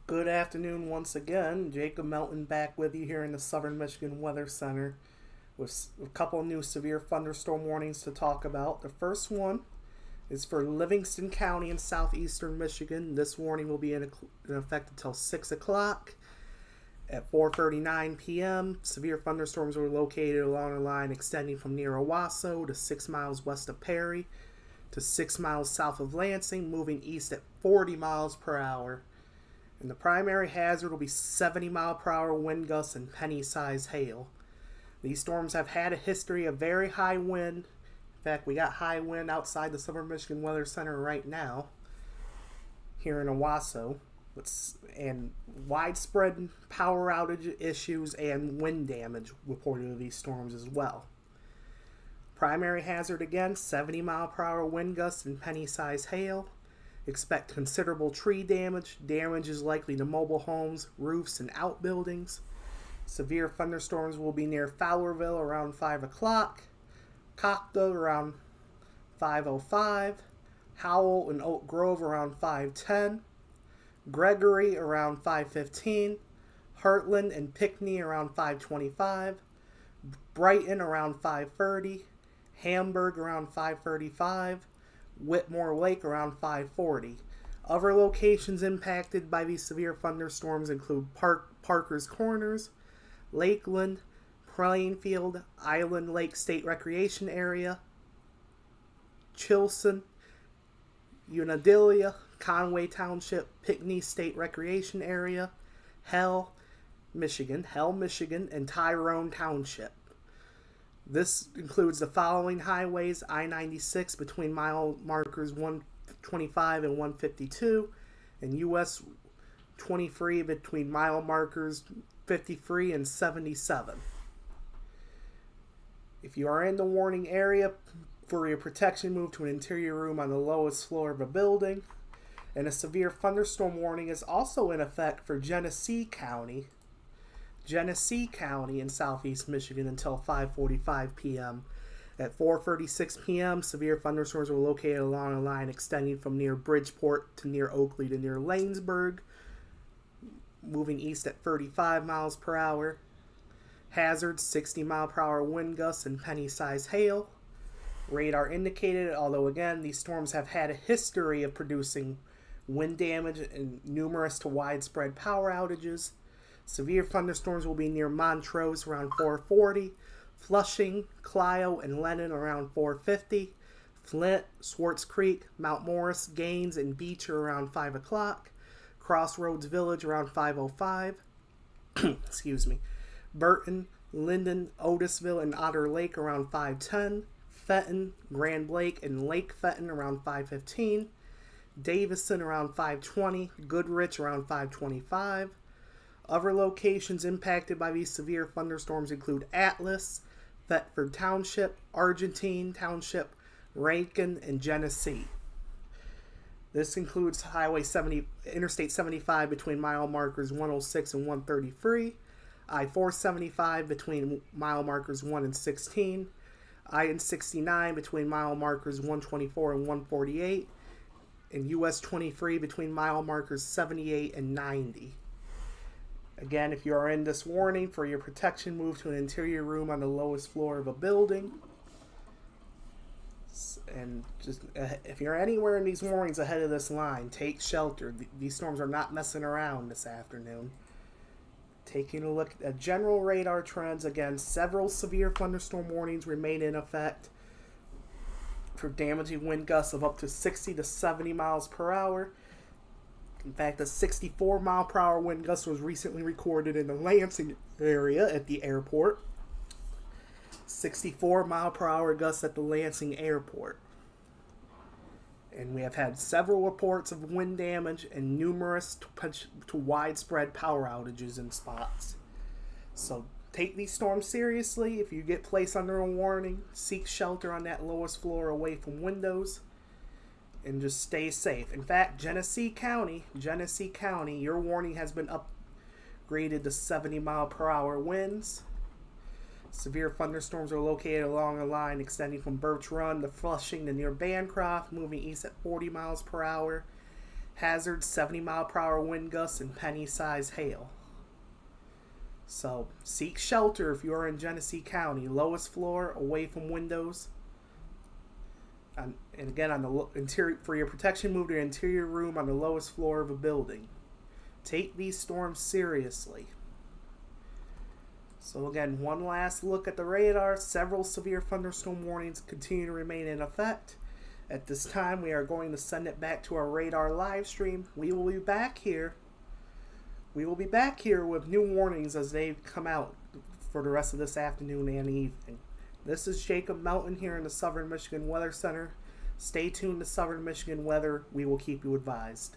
Good afternoon once again. Jacob Melton back with you here in the Southern Michigan Weather Center with a couple of new severe thunderstorm warnings to talk about. The first one is for Livingston County in southeastern Michigan. This warning will be in effect until 6 o'clock. At 4:39 p.m., severe thunderstorms were located along a line extending from near Owasso to 6 miles west of Perry to 6 miles south of Lansing, moving east at 40 miles per hour. And the primary hazard will be 70 mile per hour wind gusts and penny-sized hail. These storms have had a history of very high wind. In fact, we got high wind outside the Southern Michigan Weather Center right now, here in Owasso, and widespread power outage issues and wind damage reported of these storms as well. Primary hazard again, 70 mile per hour wind gusts and penny-sized hail. Expect considerable tree damage. Damage is likely to mobile homes, roofs, and outbuildings. Severe thunderstorms will be near Fowlerville around 5 o'clock, Cockta around 5:05, Howell and Oak Grove around 5:10, Gregory around 5:15, Heartland and Pinckney around 5:25, Brighton around 5:30, Hamburg around 5:35, Whitmore Lake around 5:40. Other locations impacted by these severe thunderstorms include Parker's Corners, Lakeland, Plainfield, Island Lake State Recreation Area, Chilson, Unadilla, Conway Township, Pinckney State Recreation Area, Hell, Michigan, and Tyrone Township. This includes the following highways: I-96 between mile markers 125 and 152, and US 23 between mile markers 53 and 77. If you are in the warning area, for your protection, move to an interior room on the lowest floor of a building. And a severe thunderstorm warning is also in effect for Genesee County in southeast Michigan until 5:45 p.m. At 4:36 p.m., severe thunderstorms were located along a line extending from near Bridgeport to near Oakley to near Lanesburg, moving east at 35 miles per hour. Hazards, 60 mile per hour wind gusts and penny-sized hail. Radar indicated, although again, these storms have had a history of producing wind damage and numerous to widespread power outages. Severe thunderstorms will be near Montrose around 4:40, Flushing, Clio, and Lennon around 4:50, Flint, Swartz Creek, Mount Morris, Gaines, and Beecher around 5 o'clock, Crossroads Village around 5:05, Burton, Linden, Otisville, and Otter Lake around 5:10, Fenton, Grand Lake, and Lake Fenton around 5:15, Davison around 5:20, Goodrich around 5:25. Other locations impacted by these severe thunderstorms include Atlas, Thetford Township, Argentine Township, Rankin, and Genesee. This includes Interstate 75 between mile markers 106 and 133, I-475 between mile markers 1 and 16, I-69 between mile markers 124 and 148, and US 23 between mile markers 78 and 90. Again, if you are in this warning, for your protection, move to an interior room on the lowest floor of a building. And just if you're anywhere in these warnings ahead of this line, take shelter. These storms are not messing around this afternoon. Taking a look at general radar trends, again, several severe thunderstorm warnings remain in effect for damaging wind gusts of up to 60 to 70 miles per hour. In fact, a 64 mile per hour wind gust was recently recorded in the Lansing area at the airport. 64 mile per hour gusts at the Lansing airport. And we have had several reports of wind damage and numerous to widespread power outages in spots. So take these storms seriously. If you get placed under a warning, seek shelter on that lowest floor away from windows. And just stay safe. In fact, Genesee County, your warning has been upgraded to 70 mile per hour winds. Severe thunderstorms are located along a line extending from Birch Run to Flushing to near Bancroft, moving east at 40 miles per hour. Hazard 70-mile-per-hour wind gusts and penny-sized hail. So seek shelter if you are in Genesee County. Lowest floor, away from windows. And again, on the interior, for your protection, move to your interior room on the lowest floor of a building. Take these storms seriously. So again, one last look at the radar. Several severe thunderstorm warnings continue to remain in effect. At this time, we are going to send it back to our radar live stream. We will be back here. We will be back here with new warnings as they come out for the rest of this afternoon and evening. This is Jacob Melton here in the Southern Michigan Weather Center. Stay tuned to Southern Michigan Weather. We will keep you advised.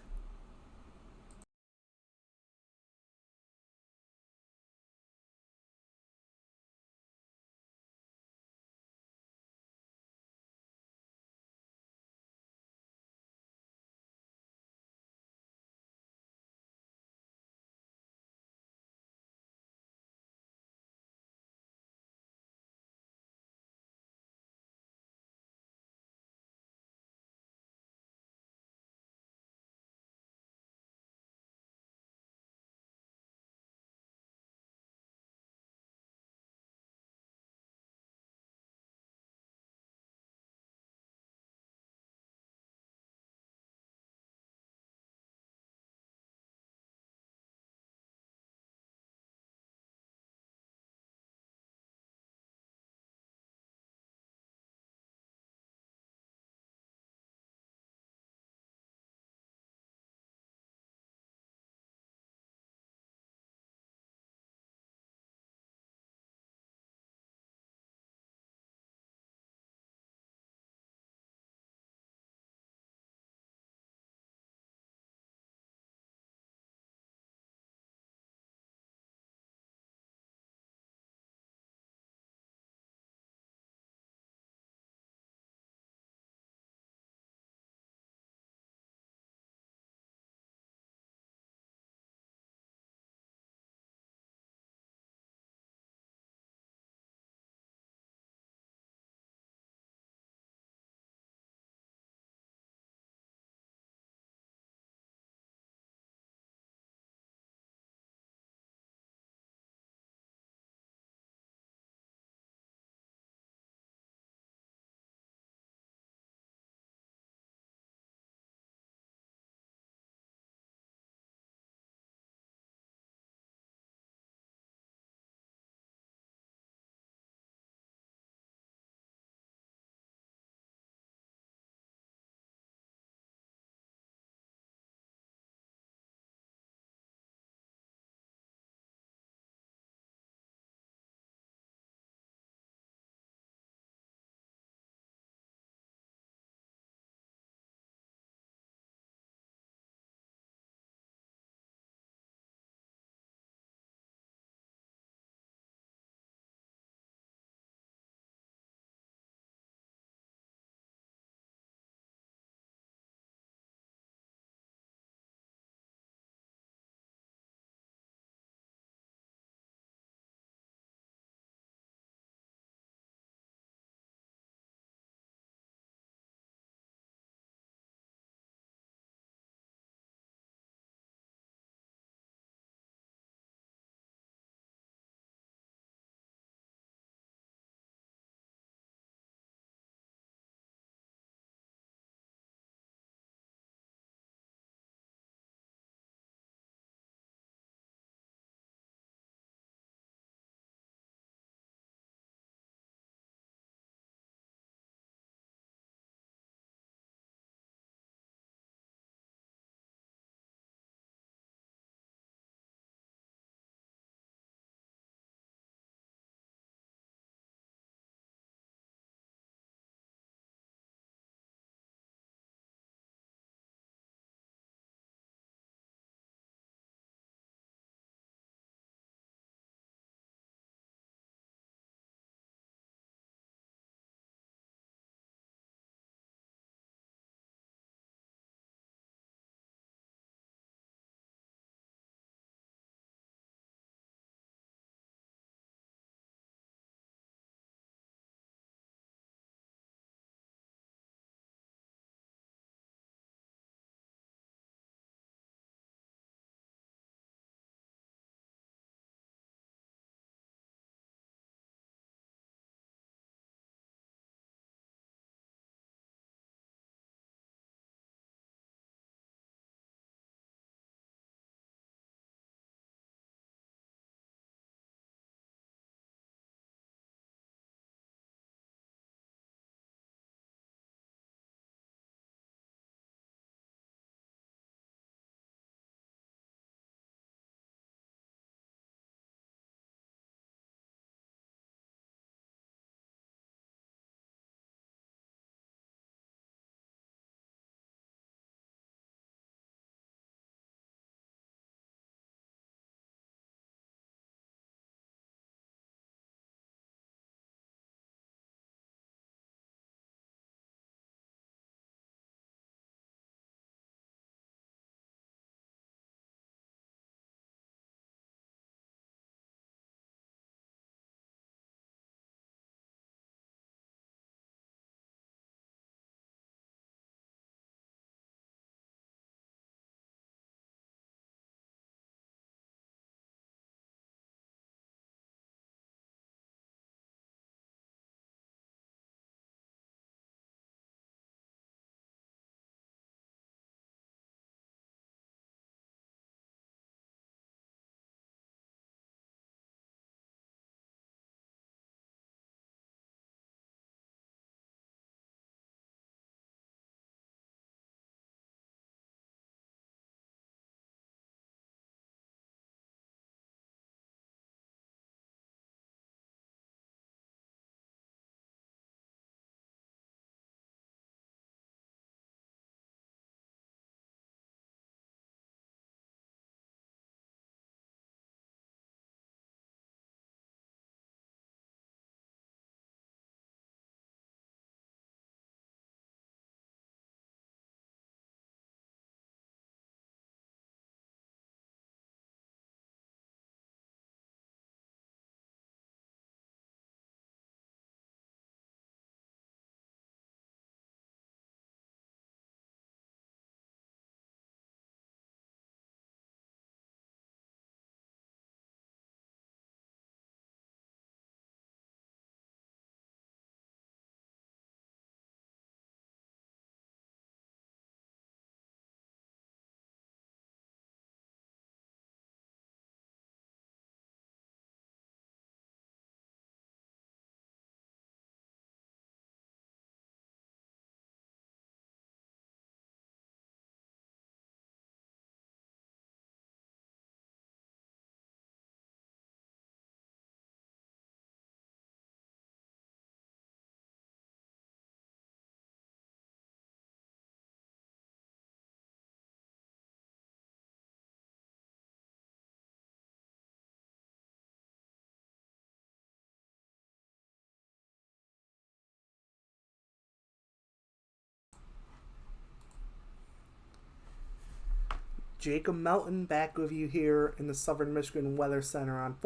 Jacob Melton back with you here in the Southern Michigan Weather Center at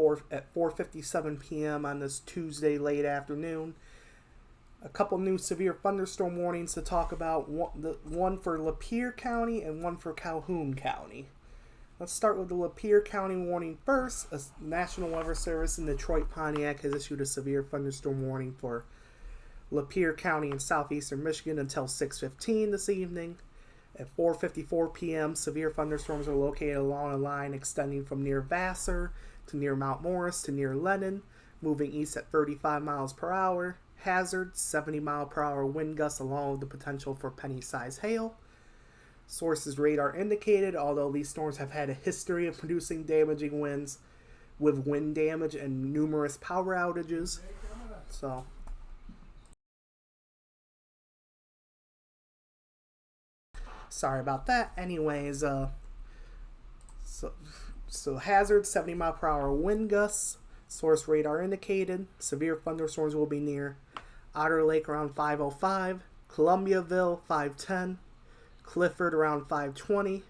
4:57 p.m. on this Tuesday late afternoon. A couple new severe thunderstorm warnings to talk about, one for Lapeer County and one for Calhoun County. Let's start with the Lapeer County warning first. A National Weather Service in Detroit Pontiac has issued a severe thunderstorm warning for Lapeer County in southeastern Michigan until 6:15 this evening. At 4:54 p.m., severe thunderstorms are located along a line extending from near Vassar to near Mount Morris to near Lennon, moving east at 35 miles per hour. Hazard, 70 mile per hour wind gusts along with the potential for penny-sized hail. Sources radar indicated, although these storms have had a history of producing damaging winds with wind damage and numerous power outages. Sorry about that. Anyways, so hazard, 70 mile per hour wind gusts. Source radar indicated. Severe thunderstorms will be near Otter Lake around 5:05, Columbiaville 5:10, Clifford around 5:20,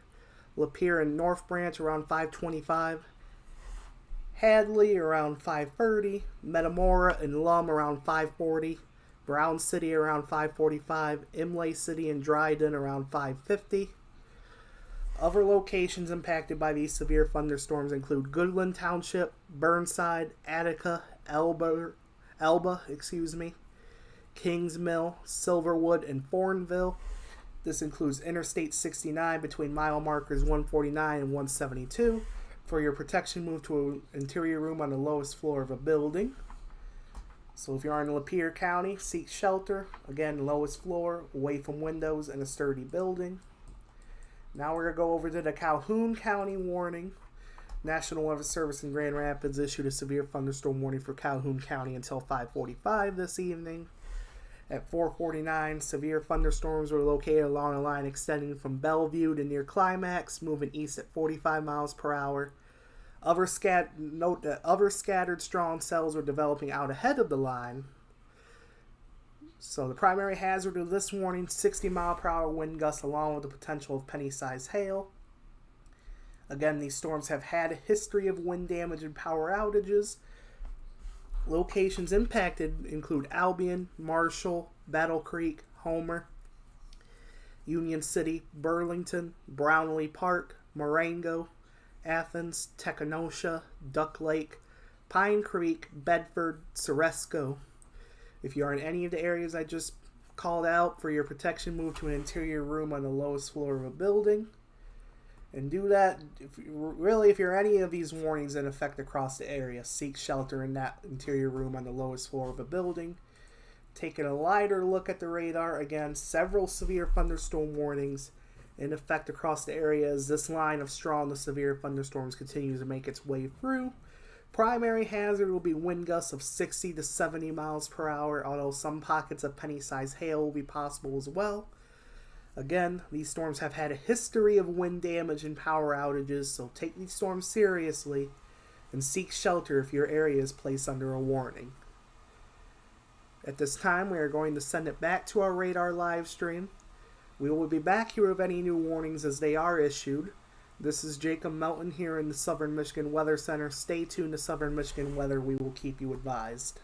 Lapeer and North Branch around 5:25, Hadley around 5:30, Metamora and Lum around 5:40, Brown City around 5:45, Imlay City and Dryden around 5:50. Other locations impacted by these severe thunderstorms include Goodland Township, Burnside, Attica, Elba, Kings Mill, Silverwood, and Thornville. This includes Interstate 69 between mile markers 149 and 172. For your protection, move to an interior room on the lowest floor of a building. So if you're in Lapeer County, seek shelter. Again, lowest floor, away from windows in a sturdy building. Now we're going to go over to the Calhoun County warning. National Weather Service in Grand Rapids issued a severe thunderstorm warning for Calhoun County until 5:45 this evening. At 4:49, severe thunderstorms were located along a line extending from Bellevue to near Climax, moving east at 45 miles per hour. Note that other scattered strong cells were developing out ahead of the line. So the primary hazard of this warning, 60 mile per hour wind gusts along with the potential of penny-sized hail. Again, these storms have had a history of wind damage and power outages. Locations impacted include Albion, Marshall, Battle Creek, Homer, Union City, Burlington, Brownlee Park, Marengo, Athens, Tekenosha, Duck Lake, Pine Creek, Bedford, Ceresco. If you are in any of the areas I just called out, for your protection, move to an interior room on the lowest floor of a building. And do that, if you're any of these warnings in effect across the area, seek shelter in that interior room on the lowest floor of a building. Taking a lighter look at the radar, again, several severe thunderstorm warnings in effect across the area as this line of strong to severe thunderstorms continues to make its way through. Primary hazard will be wind gusts of 60 to 70 miles per hour, although some pockets of penny-sized hail will be possible as well. Again, these storms have had a history of wind damage and power outages, so take these storms seriously and seek shelter if your area is placed under a warning. At this time, we are going to send it back to our radar live stream. We will be back here with any new warnings as they are issued. This is Jacob Melton here in the Southern Michigan Weather Center. Stay tuned to Southern Michigan Weather. We will keep you advised.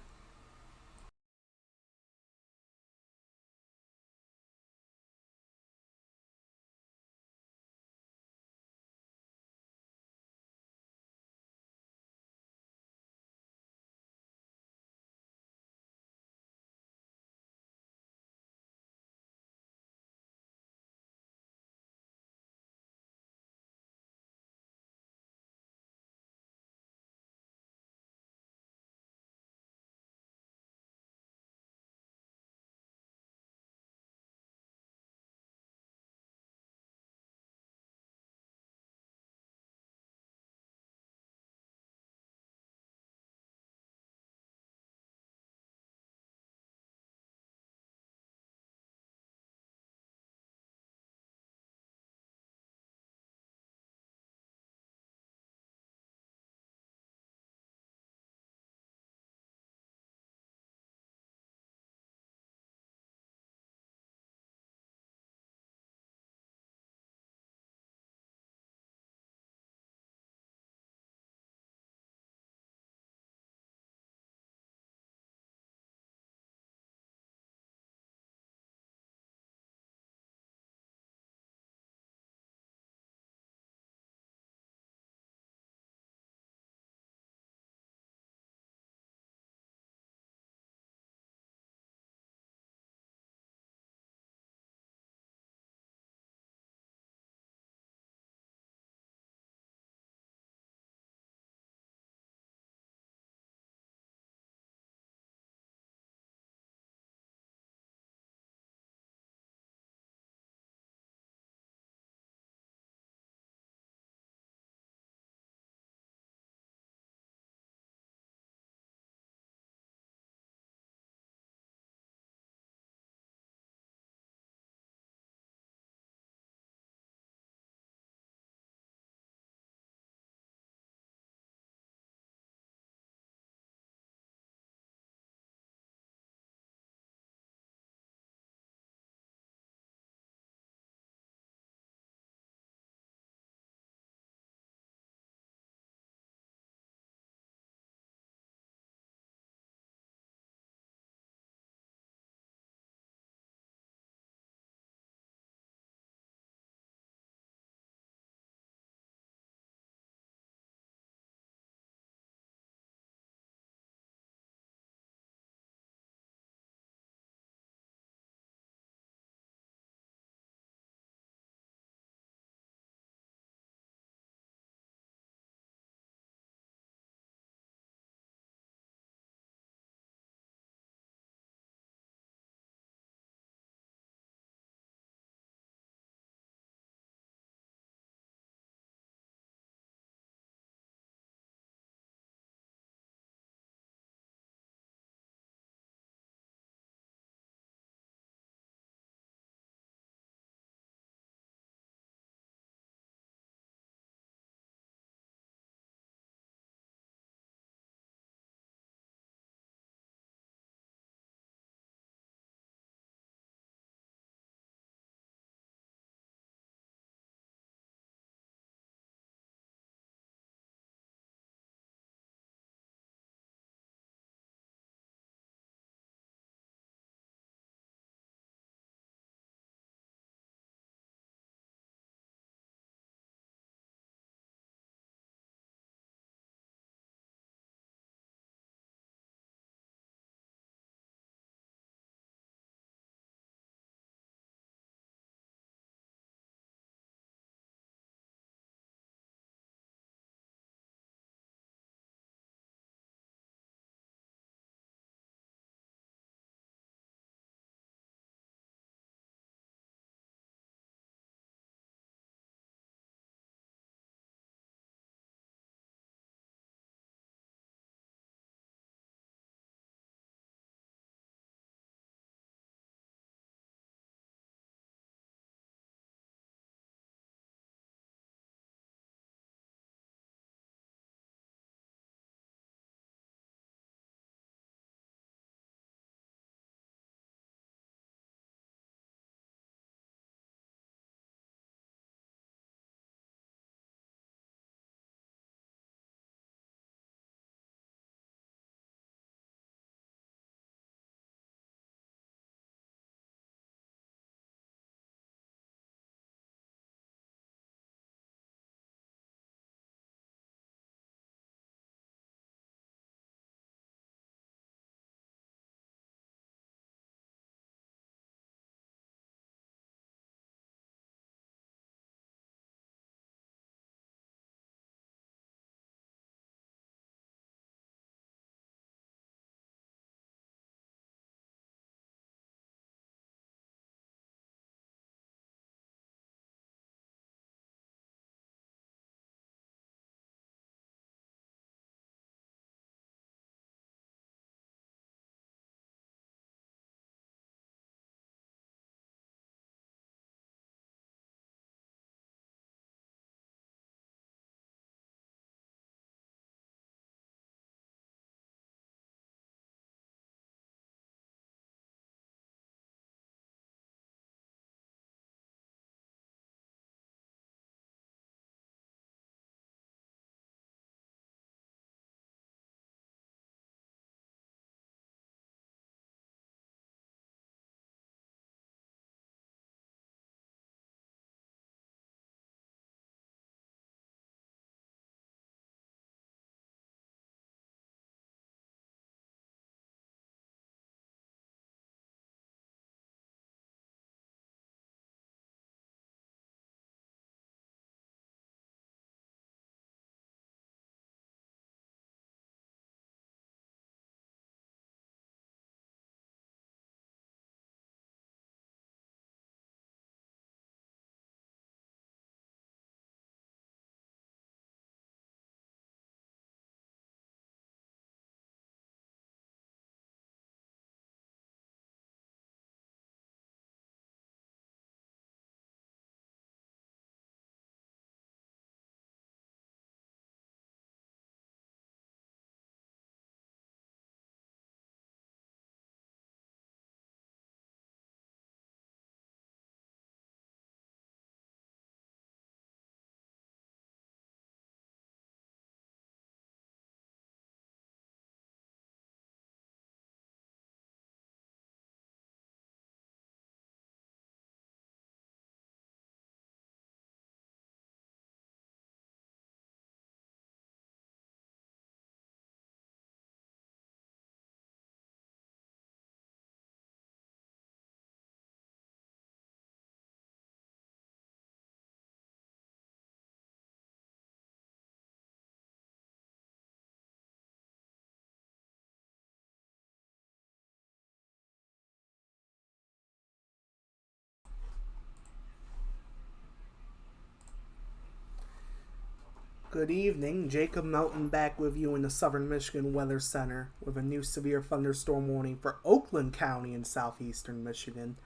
Good evening. Jacob Melton back with you in the Southern Michigan Weather Center with a new severe thunderstorm warning for Oakland County in southeastern Michigan.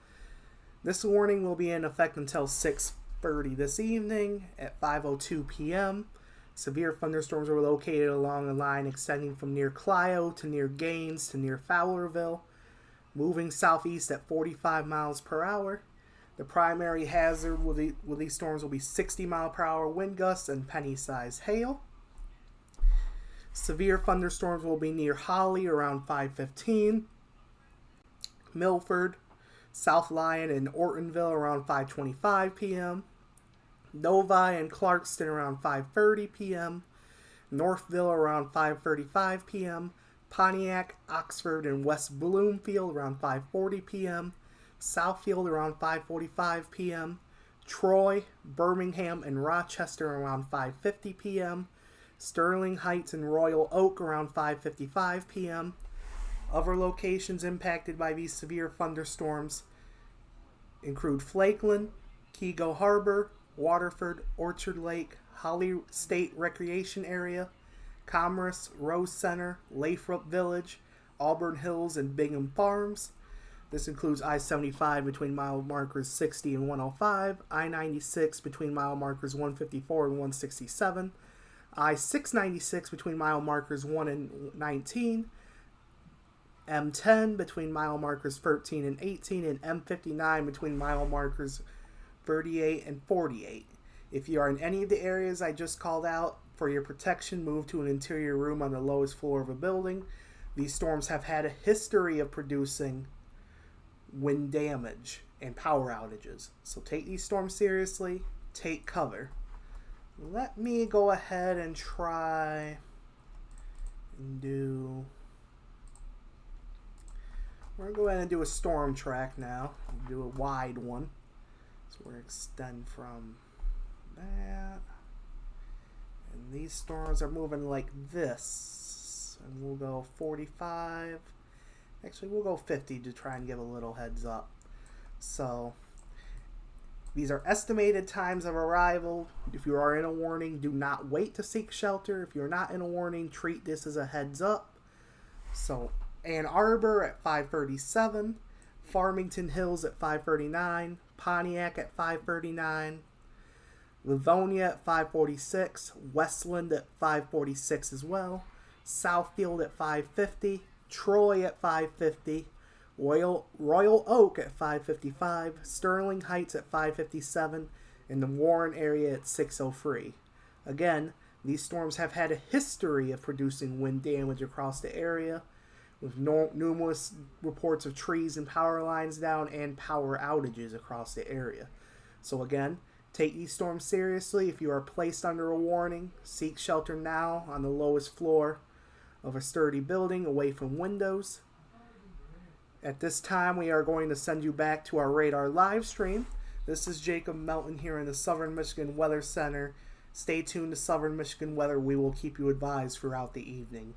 This warning will be in effect until 6:30 this evening at 5:02 p.m. Severe thunderstorms are located along a line extending from near Clio to near Gaines to near Fowlerville, moving southeast at 45 miles per hour. The primary hazard with these storms will be 60-mile-per-hour wind gusts and penny-sized hail. Severe thunderstorms will be near Holly around 5:15, Milford, South Lyon, and Ortonville around 5:25 p.m., Novi and Clarkston around 5:30 p.m., Northville around 5:35 p.m., Pontiac, Oxford, and West Bloomfield around 5:40 p.m., Southfield around 5:45 p.m., Troy, Birmingham, and Rochester around 5:50 p.m., Sterling Heights and Royal Oak around 5:55 p.m. Other locations impacted by these severe thunderstorms include Flakeland, Kego Harbor, Waterford, Orchard Lake, Holly State Recreation Area, Commerce, Rose Center, Lathrop Village, Auburn Hills, and Bingham Farms. This includes I-75 between mile markers 60 and 105, I-96 between mile markers 154 and 167, I-696 between mile markers 1 and 19, M10 between mile markers 13 and 18, and M59 between mile markers 38 and 48. If you are in any of the areas I just called out, for your protection, move to an interior room on the lowest floor of a building. These storms have had a history of producing wind damage and power outages. So take these storms seriously, take cover. Let me go ahead and try and we're going to go ahead and do a storm track now. Do a wide one. So we're extend from that. And these storms are moving like this. And we'll go 45. Actually, we'll go 50 to try and give a little heads up. So, these are estimated times of arrival. If you are in a warning, do not wait to seek shelter. If you're not in a warning, treat this as a heads up. So, Ann Arbor at 5:37, Farmington Hills at 5:39, Pontiac at 5:39, Livonia at 5:46, Westland at 5:46 as well, Southfield at 5:50, Troy at 5:50, Royal Oak at 5:55, Sterling Heights at 5:57, and the Warren area at 6:03. Again, these storms have had a history of producing wind damage across the area, with numerous reports of trees and power lines down and power outages across the area. So again, take these storms seriously. If you are placed under a warning, seek shelter now on the lowest floor of a sturdy building away from windows. At this time, we are going to send you back to our radar live stream. This is Jacob Melton here in the Southern Michigan Weather Center. Stay tuned to Southern Michigan Weather. We will keep you advised throughout the evening.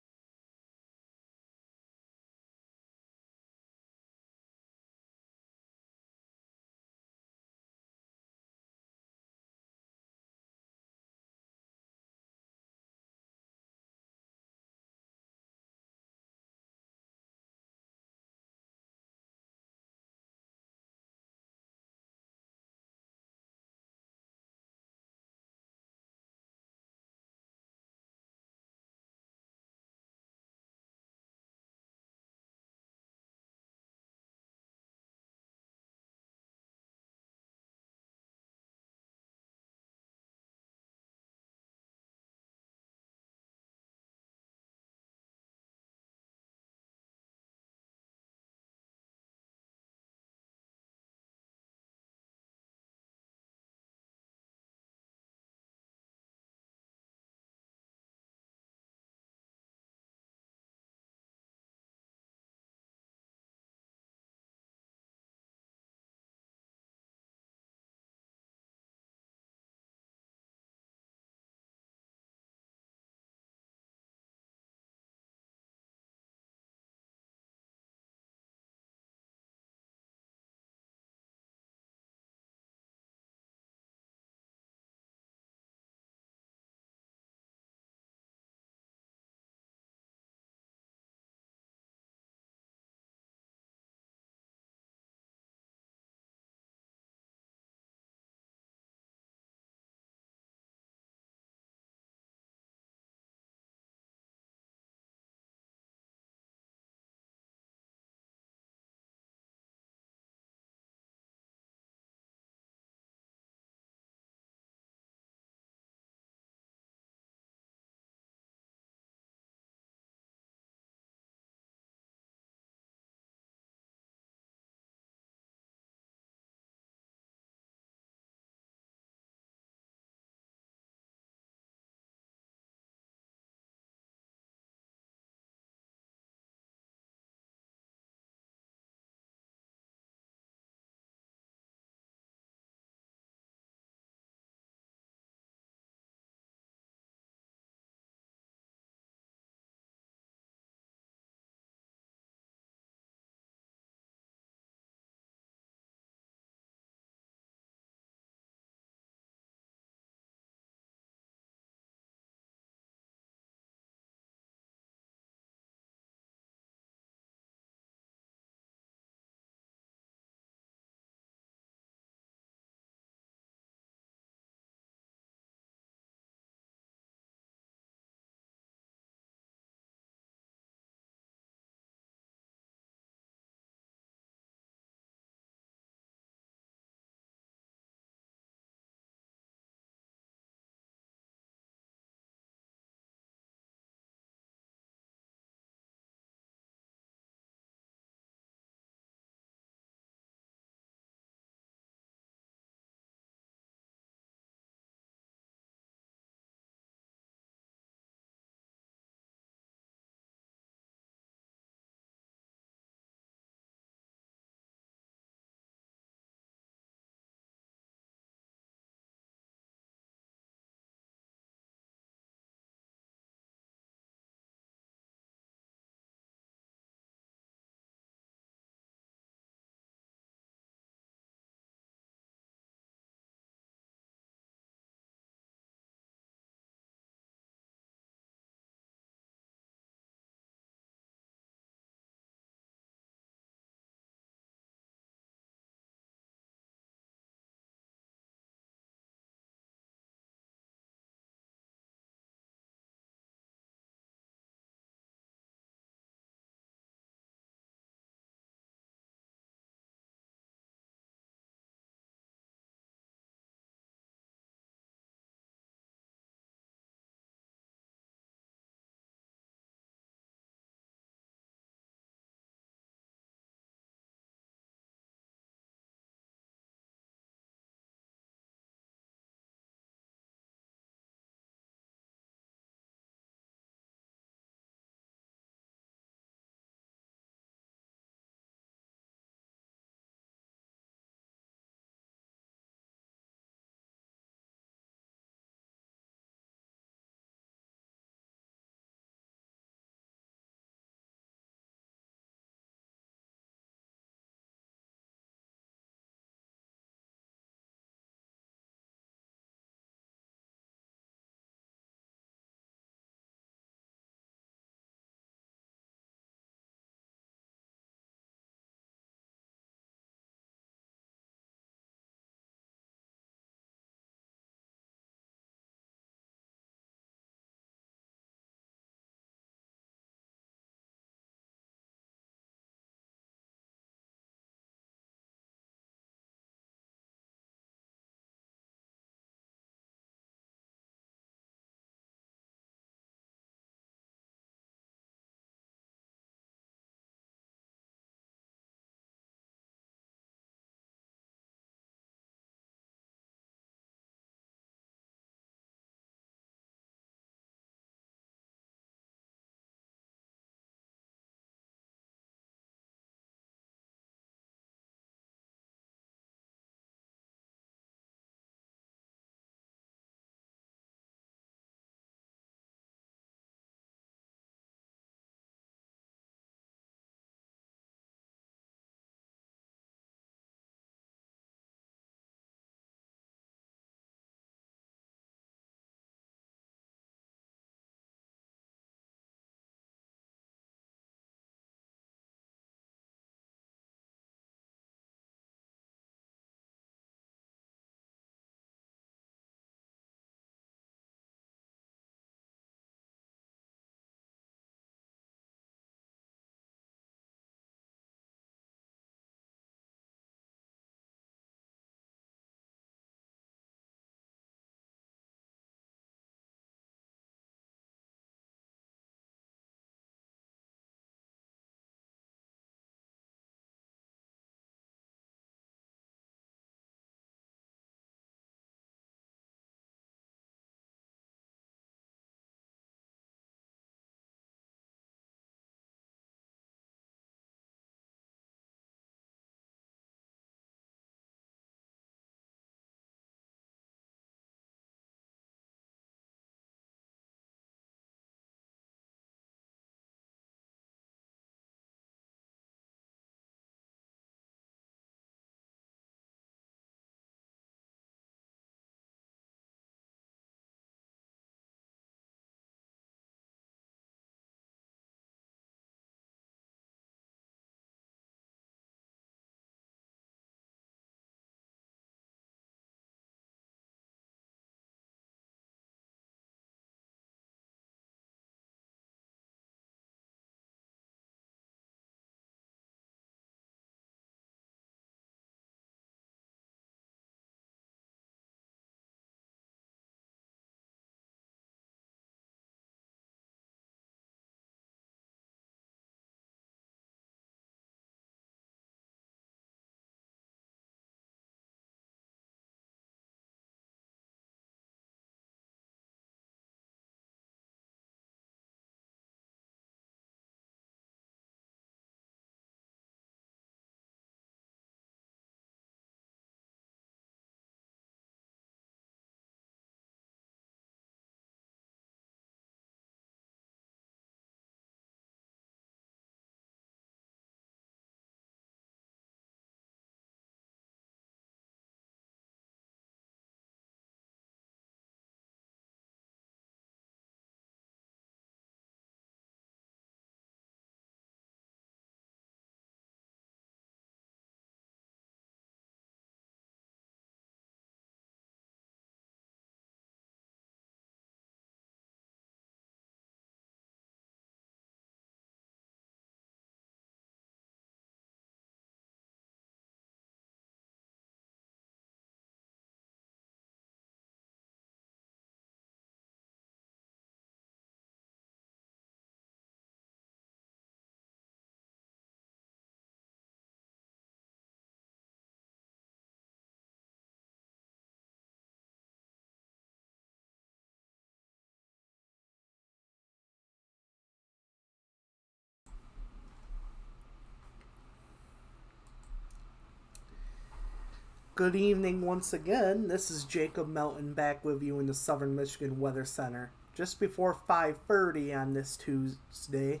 Good evening once again. This is Jacob Melton back with you in the Southern Michigan Weather Center. Just before 5:30 on this Tuesday,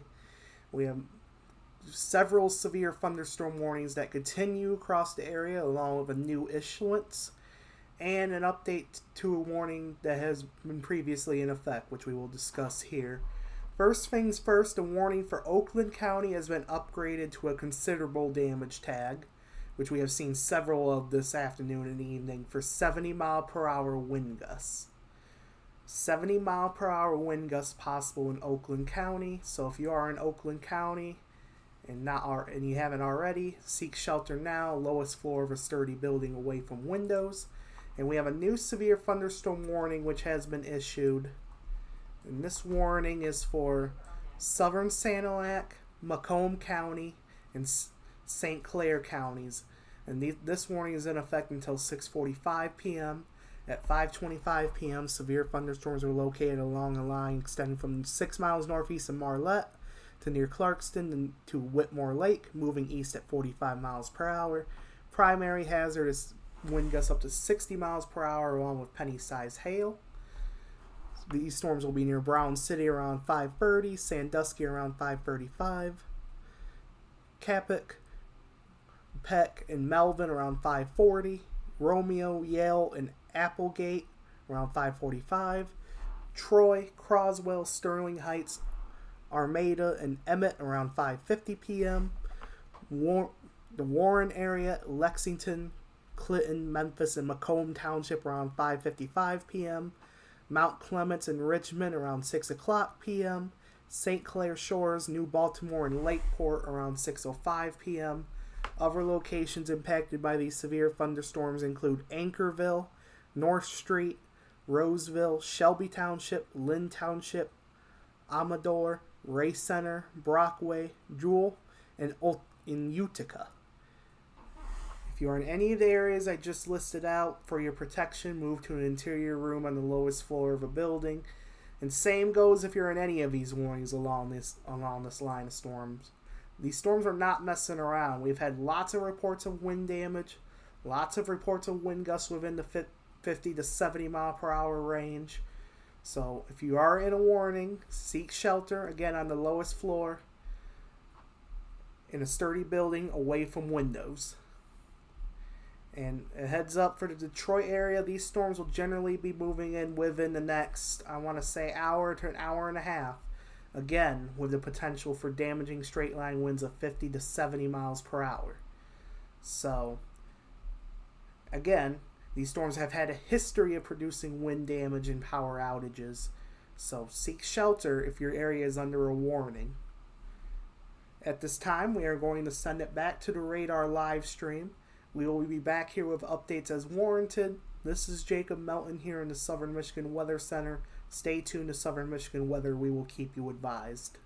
we have several severe thunderstorm warnings that continue across the area, along with a new issuance and an update to a warning that has been previously in effect, which we will discuss here. First things first, a warning for Oakland County has been upgraded to a considerable damage tag, which we have seen several of this afternoon and evening, for 70-mile-per-hour wind gusts. 70-mile-per-hour wind gusts possible in Oakland County. So if you are in Oakland County and you haven't already, seek shelter now. Lowest floor of a sturdy building away from windows. And we have a new severe thunderstorm warning which has been issued. And this warning is for southern Sanilac, Macomb County, and St. Clair counties, and this warning is in effect until 6:45 p.m. At 5:25 p.m., severe thunderstorms are located along a line extending from 6 miles northeast of Marlette to near Clarkston and to Whitmore Lake, moving east at 45 miles per hour. Primary hazard is wind gusts up to 60 miles per hour, along with penny-sized hail. These storms will be near Brown City around 5:30, Sandusky around 5:35, Capic, Peck, and Melvin around 5:40, Romeo, Yale, and Applegate around 5:45, Troy, Croswell, Sterling Heights, Armada, and Emmett around 5:50 p.m., the Warren area, Lexington, Clinton, Memphis, and Macomb Township around 5:55 p.m., Mount Clements and Richmond around 6 o'clock p.m., St. Clair Shores, New Baltimore, and Lakeport around 6:05 p.m., Other locations impacted by these severe thunderstorms include Anchorville, North Street, Roseville, Shelby Township, Lynn Township, Amador, Ray Center, Brockway, Jewell, and in Utica. If you are in any of the areas I just listed out, for your protection, move to an interior room on the lowest floor of a building. And same goes if you're in any of these warnings along this line of storms. These storms are not messing around. We've had lots of reports of wind damage, lots of reports of wind gusts within the 50 to 70 mile per hour range. So if you are in a warning, seek shelter, again on the lowest floor, in a sturdy building away from windows. And a heads up for the Detroit area, these storms will generally be moving in within the next, I want to say, hour to an hour and a half. Again, with the potential for damaging straight line winds of 50 to 70 miles per hour. So, again, these storms have had a history of producing wind damage and power outages. So, seek shelter if your area is under a warning. At this time, we are going to send it back to the radar live stream. We will be back here with updates as warranted. This is Jacob Melton here in the Southern Michigan Weather Center. Stay tuned to Southern Michigan Weather. We will keep you advised.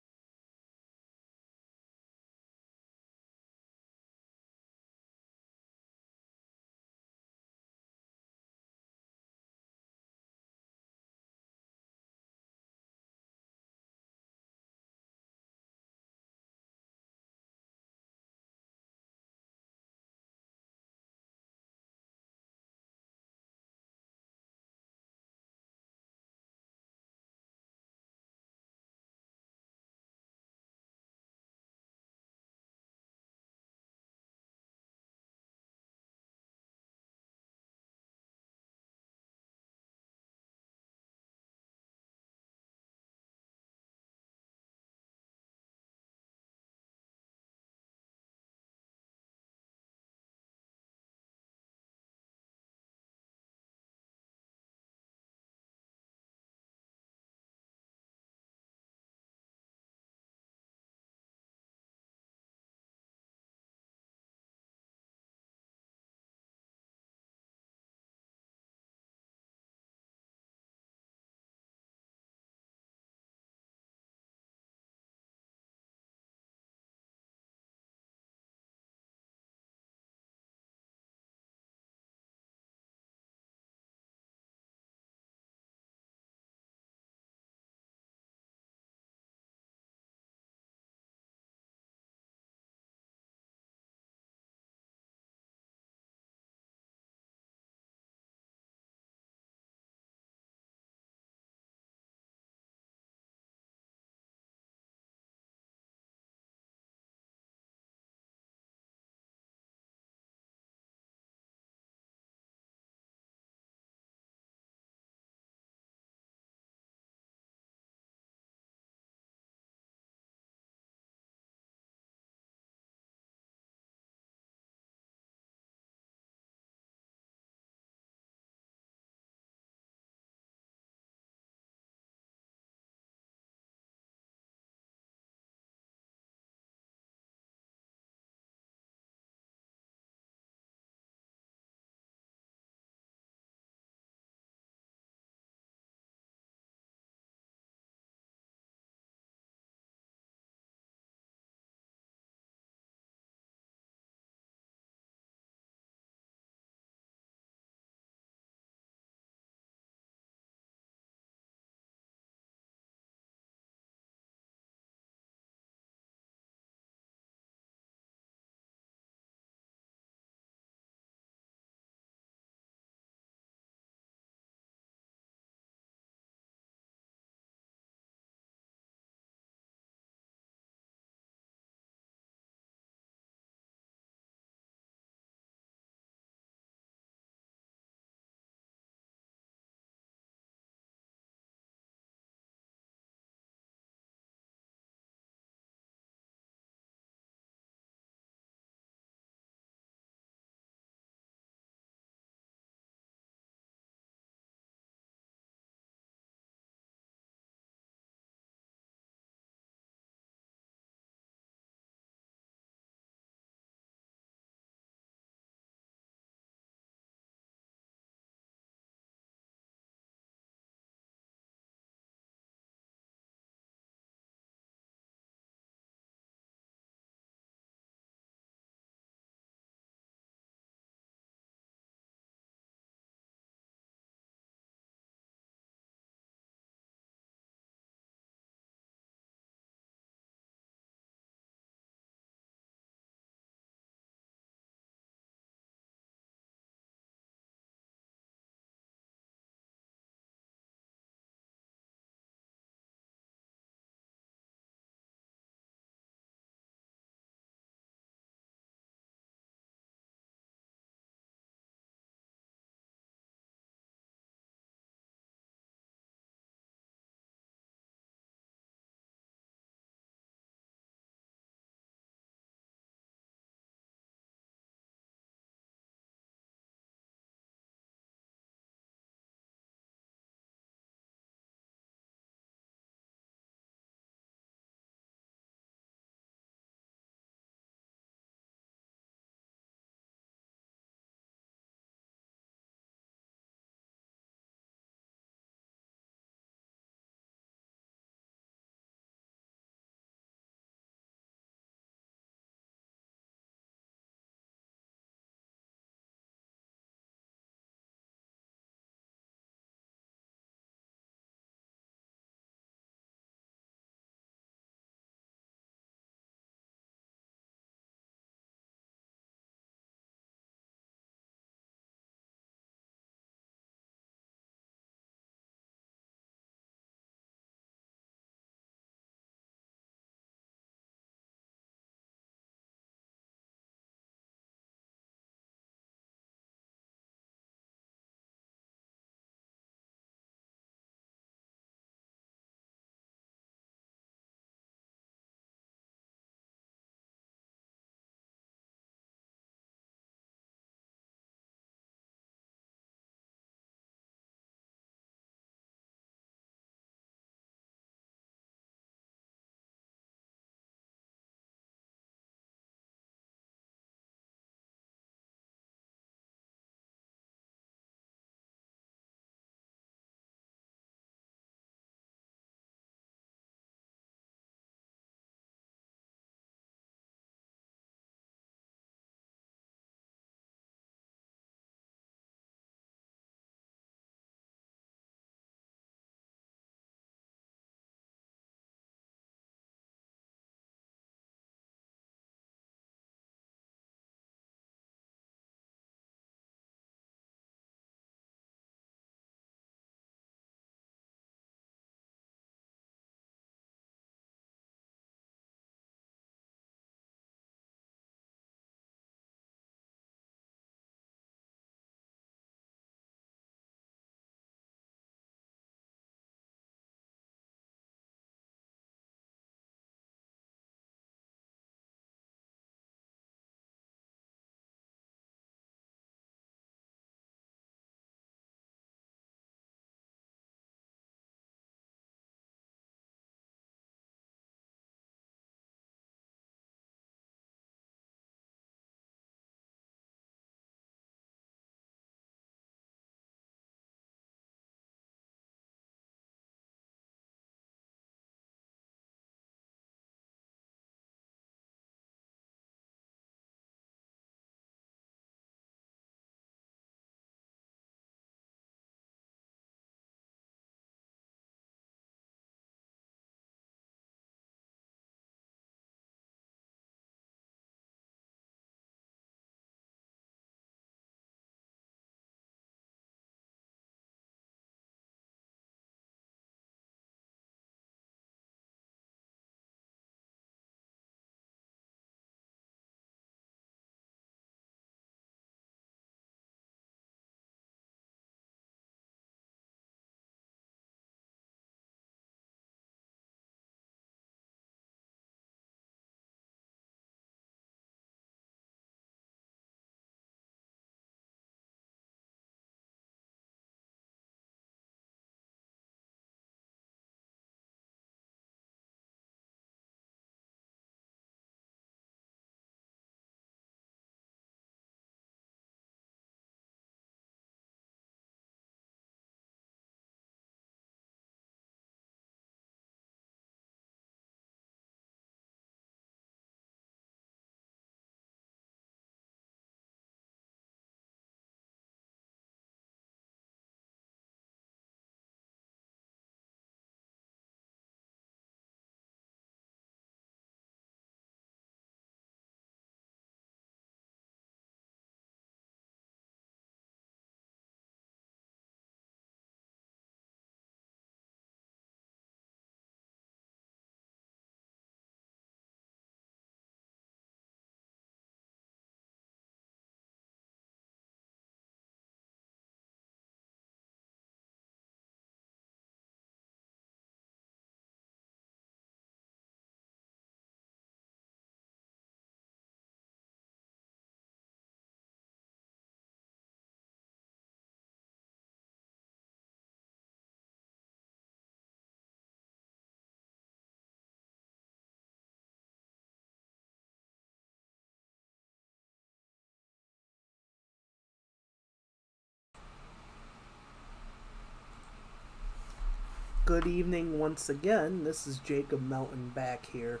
Good evening once again. This is Jacob Melton back here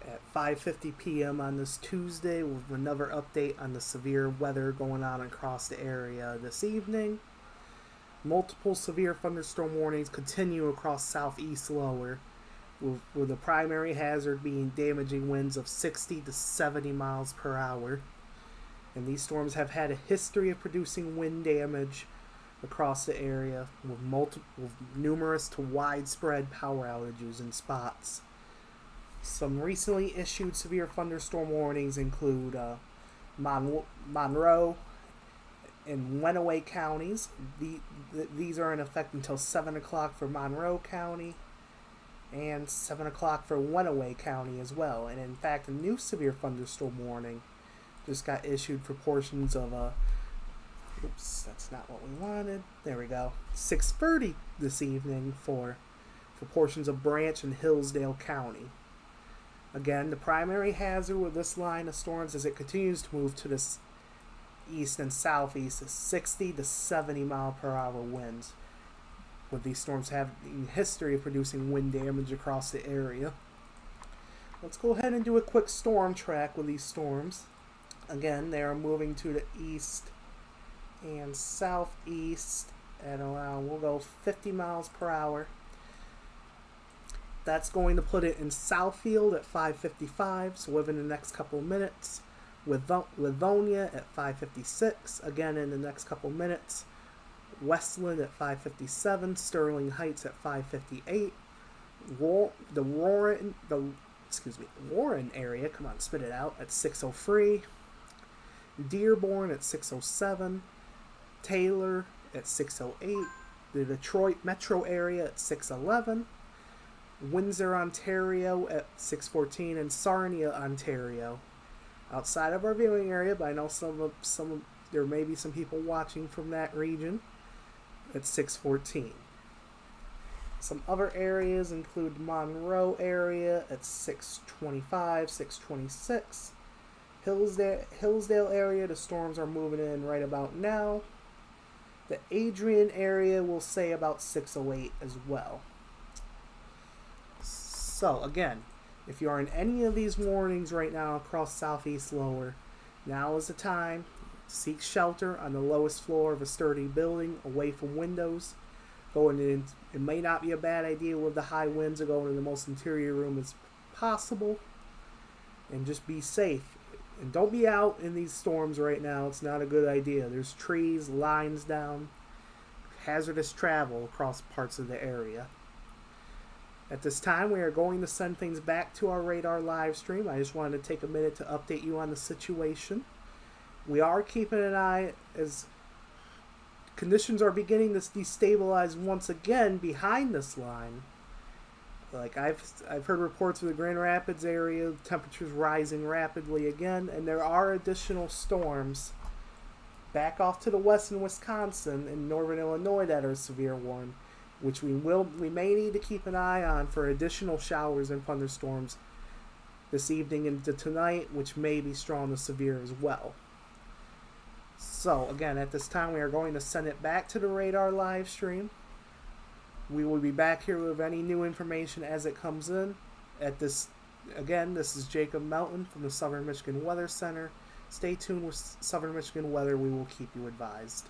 at 5:50 p.m. on this Tuesday with another update on the severe weather going on across the area this evening. Multiple severe thunderstorm warnings continue across southeast lower, with the primary hazard being damaging winds of 60 to 70 miles per hour. And these storms have had a history of producing wind damage across the area with numerous to widespread power outages in spots. Some recently issued severe thunderstorm warnings include Monroe and Wenaway counties. These are in effect until 7 o'clock for Monroe County and 7 o'clock for Wenaway County as well. And in fact, a new severe thunderstorm warning just got issued for portions of oops, that's not what we wanted. There we go. 6:30 this evening for portions of Branch and Hillsdale County. Again, the primary hazard with this line of storms as it continues to move to the east and southeast is 60 to 70 mile per hour winds, with these storms having a history of producing wind damage across the area. Let's go ahead and do a quick storm track with these storms. Again, they are moving to the east and southeast at around, we'll go 50 miles per hour. That's going to put it in Southfield at 5:55, so within the next couple of minutes. Livonia at 5:56, again in the next couple of minutes. Westland at 5:57, Sterling Heights at 5:58. Warren area, come on, spit it out, at 6:03. Dearborn at 6:07. Taylor at 6:08, the Detroit metro area at 6:11, Windsor, Ontario at 6:14, and Sarnia, Ontario, outside of our viewing area, but I know there may be some people watching from that region, at 6:14. Some other areas include Monroe area at 6:25, 6:26. Hillsdale area, the storms are moving in right about now. The Adrian area will say about 6:08 as well. So again, if you are in any of these warnings right now across southeast lower, now is the time. Seek shelter on the lowest floor of a sturdy building, away from windows. It may not be a bad idea with the high winds to go into the most interior room as possible, and just be safe. And don't be out in these storms right now. It's not a good idea. There's trees, lines down, hazardous travel across parts of the area. At this time, we are going to send things back to our radar live stream. I just wanted to take a minute to update you on the situation. We are keeping an eye as conditions are beginning to destabilize once again behind this line. Like I've heard reports of the Grand Rapids area, temperatures rising rapidly again, and there are additional storms back off to the west in Wisconsin and northern Illinois that are severe warned, which we may need to keep an eye on for additional showers and thunderstorms this evening into tonight, which may be strong to severe as well. So again, at this time, we are going to send it back to the radar live stream. We will be back here with any new information as it comes in. This is Jacob Melton from the Southern Michigan Weather Center. Stay tuned with Southern Michigan Weather. We will keep you advised.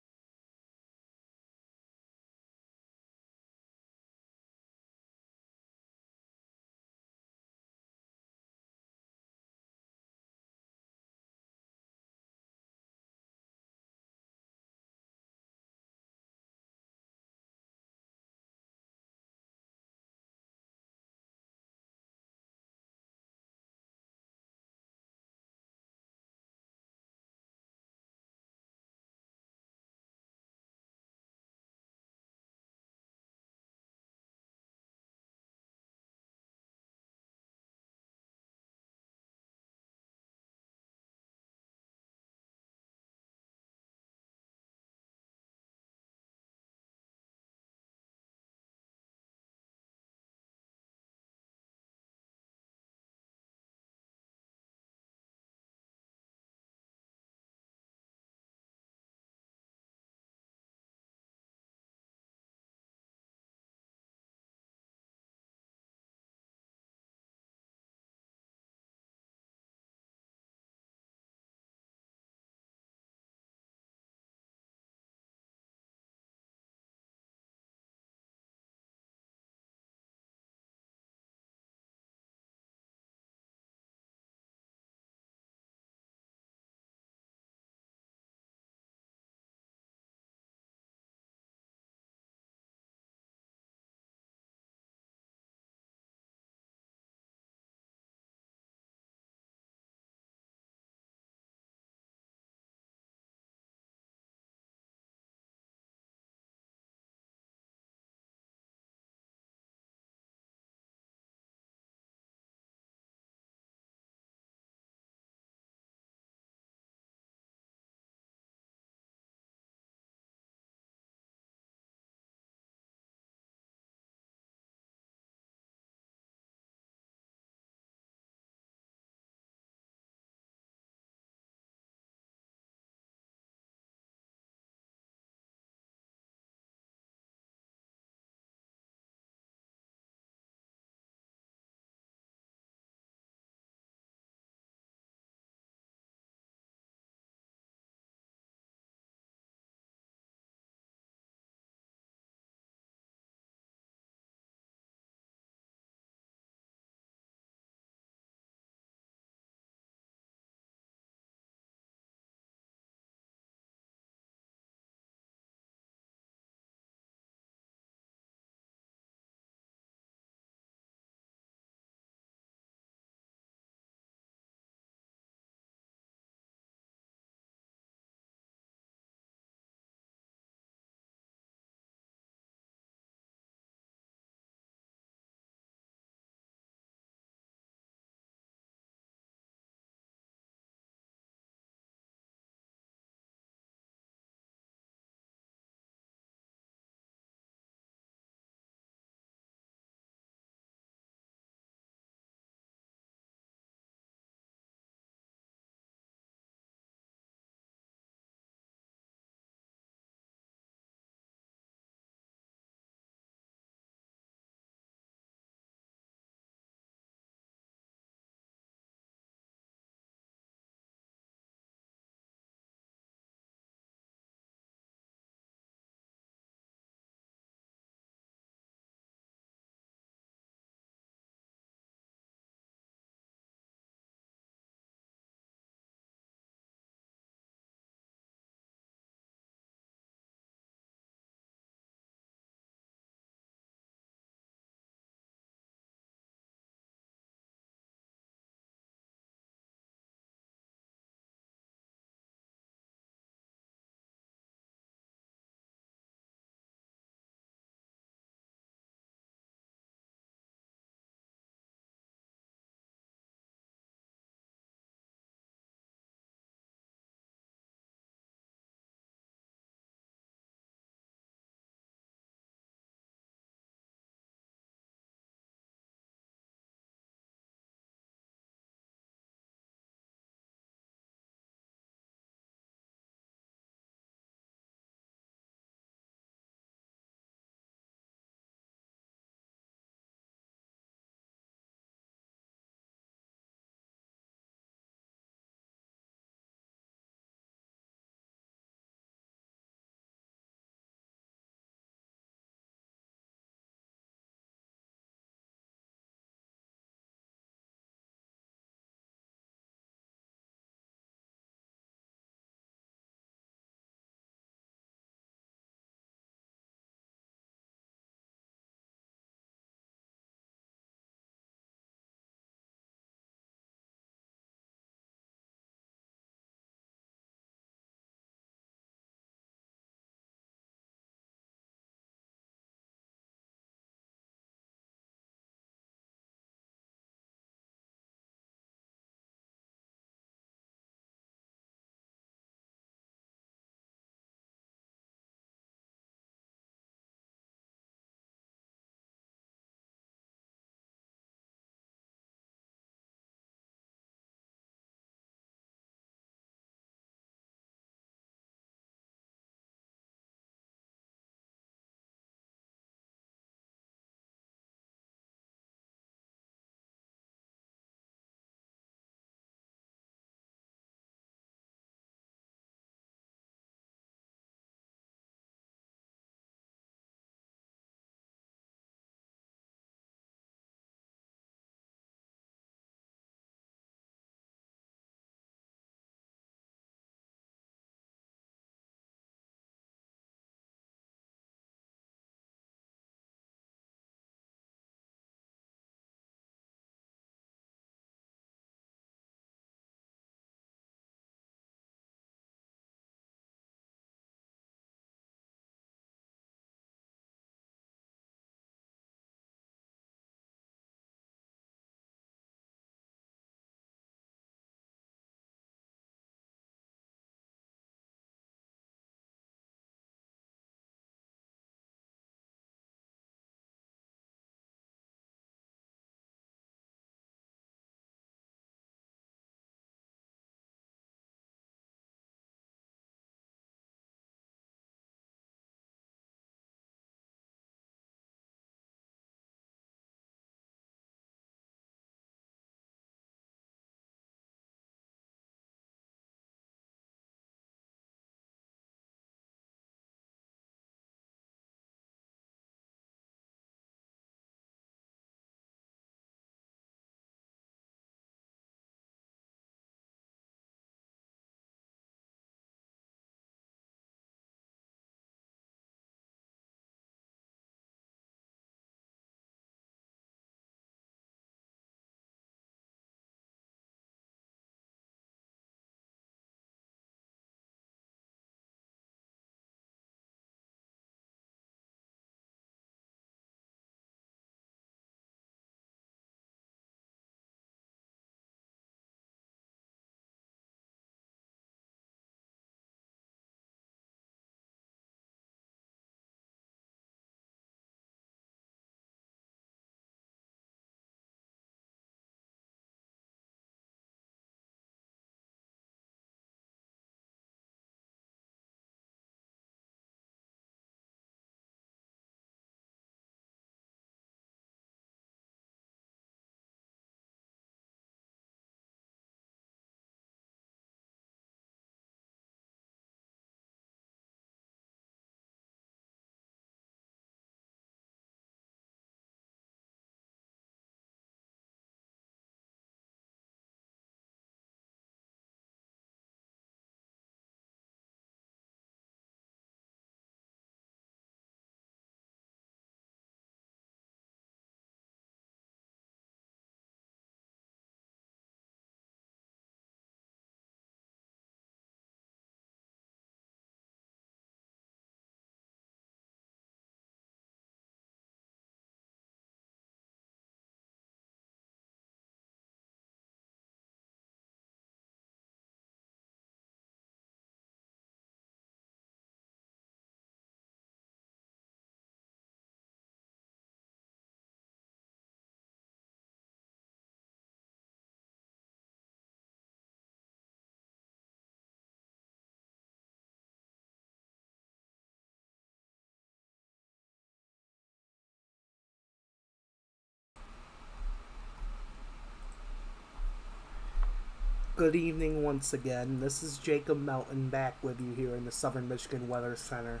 Good evening once again. This is Jacob Melton back with you here in the Southern Michigan Weather Center.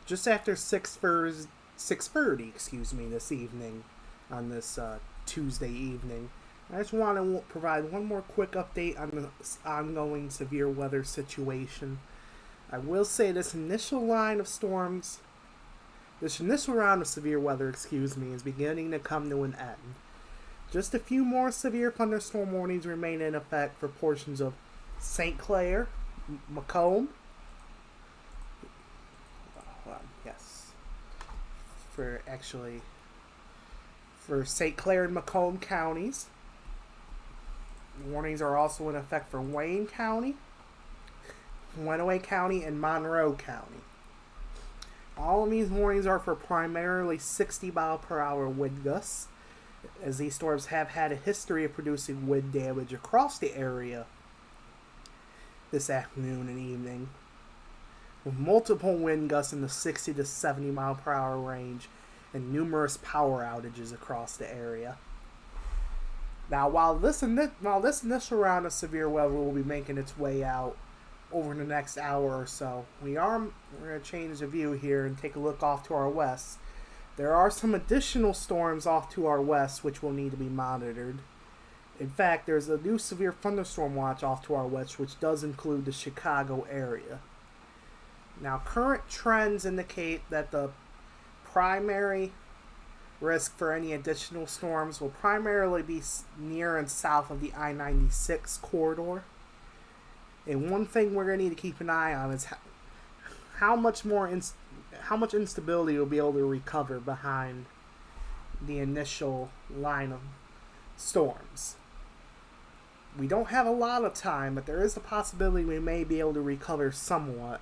Just after 6:30, this evening on this Tuesday evening. I just want to provide one more quick update on the ongoing severe weather situation. I will say this initial round of severe weather, is beginning to come to an end. Just a few more severe thunderstorm warnings remain in effect for portions of St. Clair, Macomb. For St. Clair and Macomb counties. Warnings are also in effect for Wayne County, Wenatchee County, and Monroe County. All of these warnings are for primarily 60-mile-per-hour wind gusts, as these storms have had a history of producing wind damage across the area this afternoon and evening, with multiple wind gusts in the 60 to 70 mile per hour range and numerous power outages across the area. Now, while this initial round of severe weather will be making its way out over the next hour or so, we're going to change the view here and take a look off to our west. There are some additional storms off to our west which will need to be monitored. In fact, there's a new severe thunderstorm watch off to our west, which does include the Chicago area. Now, current trends indicate that the primary risk for any additional storms will primarily be near and south of the I-96 corridor. And one thing we're going to need to keep an eye on is how much instability you'll be able to recover behind the initial line of storms. We don't have a lot of time, but there is a possibility we may be able to recover somewhat,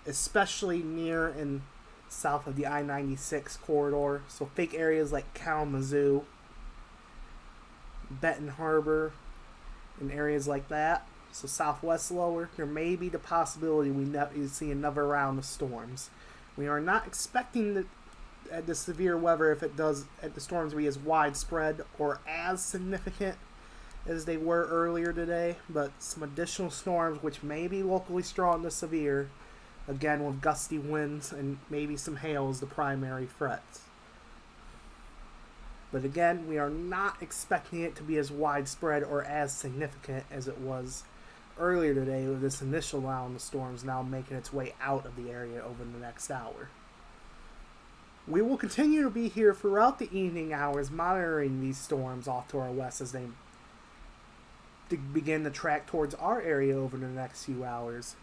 especially near and south of the I-96 corridor. So think areas like Kalamazoo, Benton Harbor, and areas like that. So southwest lower, there may be the possibility we see another round of storms. We are not expecting the severe weather, if it does, at the storms to be as widespread or as significant as they were earlier today, but some additional storms which may be locally strong to severe, again with gusty winds and maybe some hail as the primary threats. But again, we are not expecting it to be as widespread or as significant as it was earlier today, with this initial round of storms now making its way out of the area over the next hour. We will continue to be here throughout the evening hours monitoring these storms off to our west as they begin to track towards our area over the next few hours.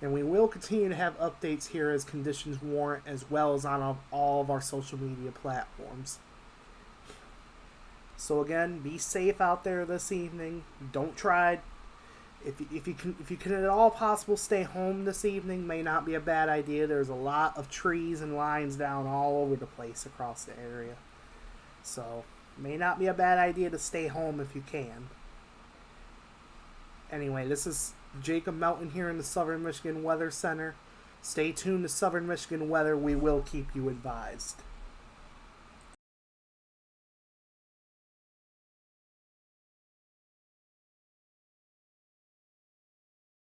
And we will continue to have updates here as conditions warrant, as well as on all of our social media platforms. So again, be safe out there this evening. Don't try. If you can at all possible, stay home this evening. May not be a bad idea. There's a lot of trees and lines down all over the place across the area. So may not be a bad idea to stay home if you can. Anyway, this is Jacob Melton here in the Southern Michigan Weather Center. Stay tuned to Southern Michigan Weather. We will keep you advised.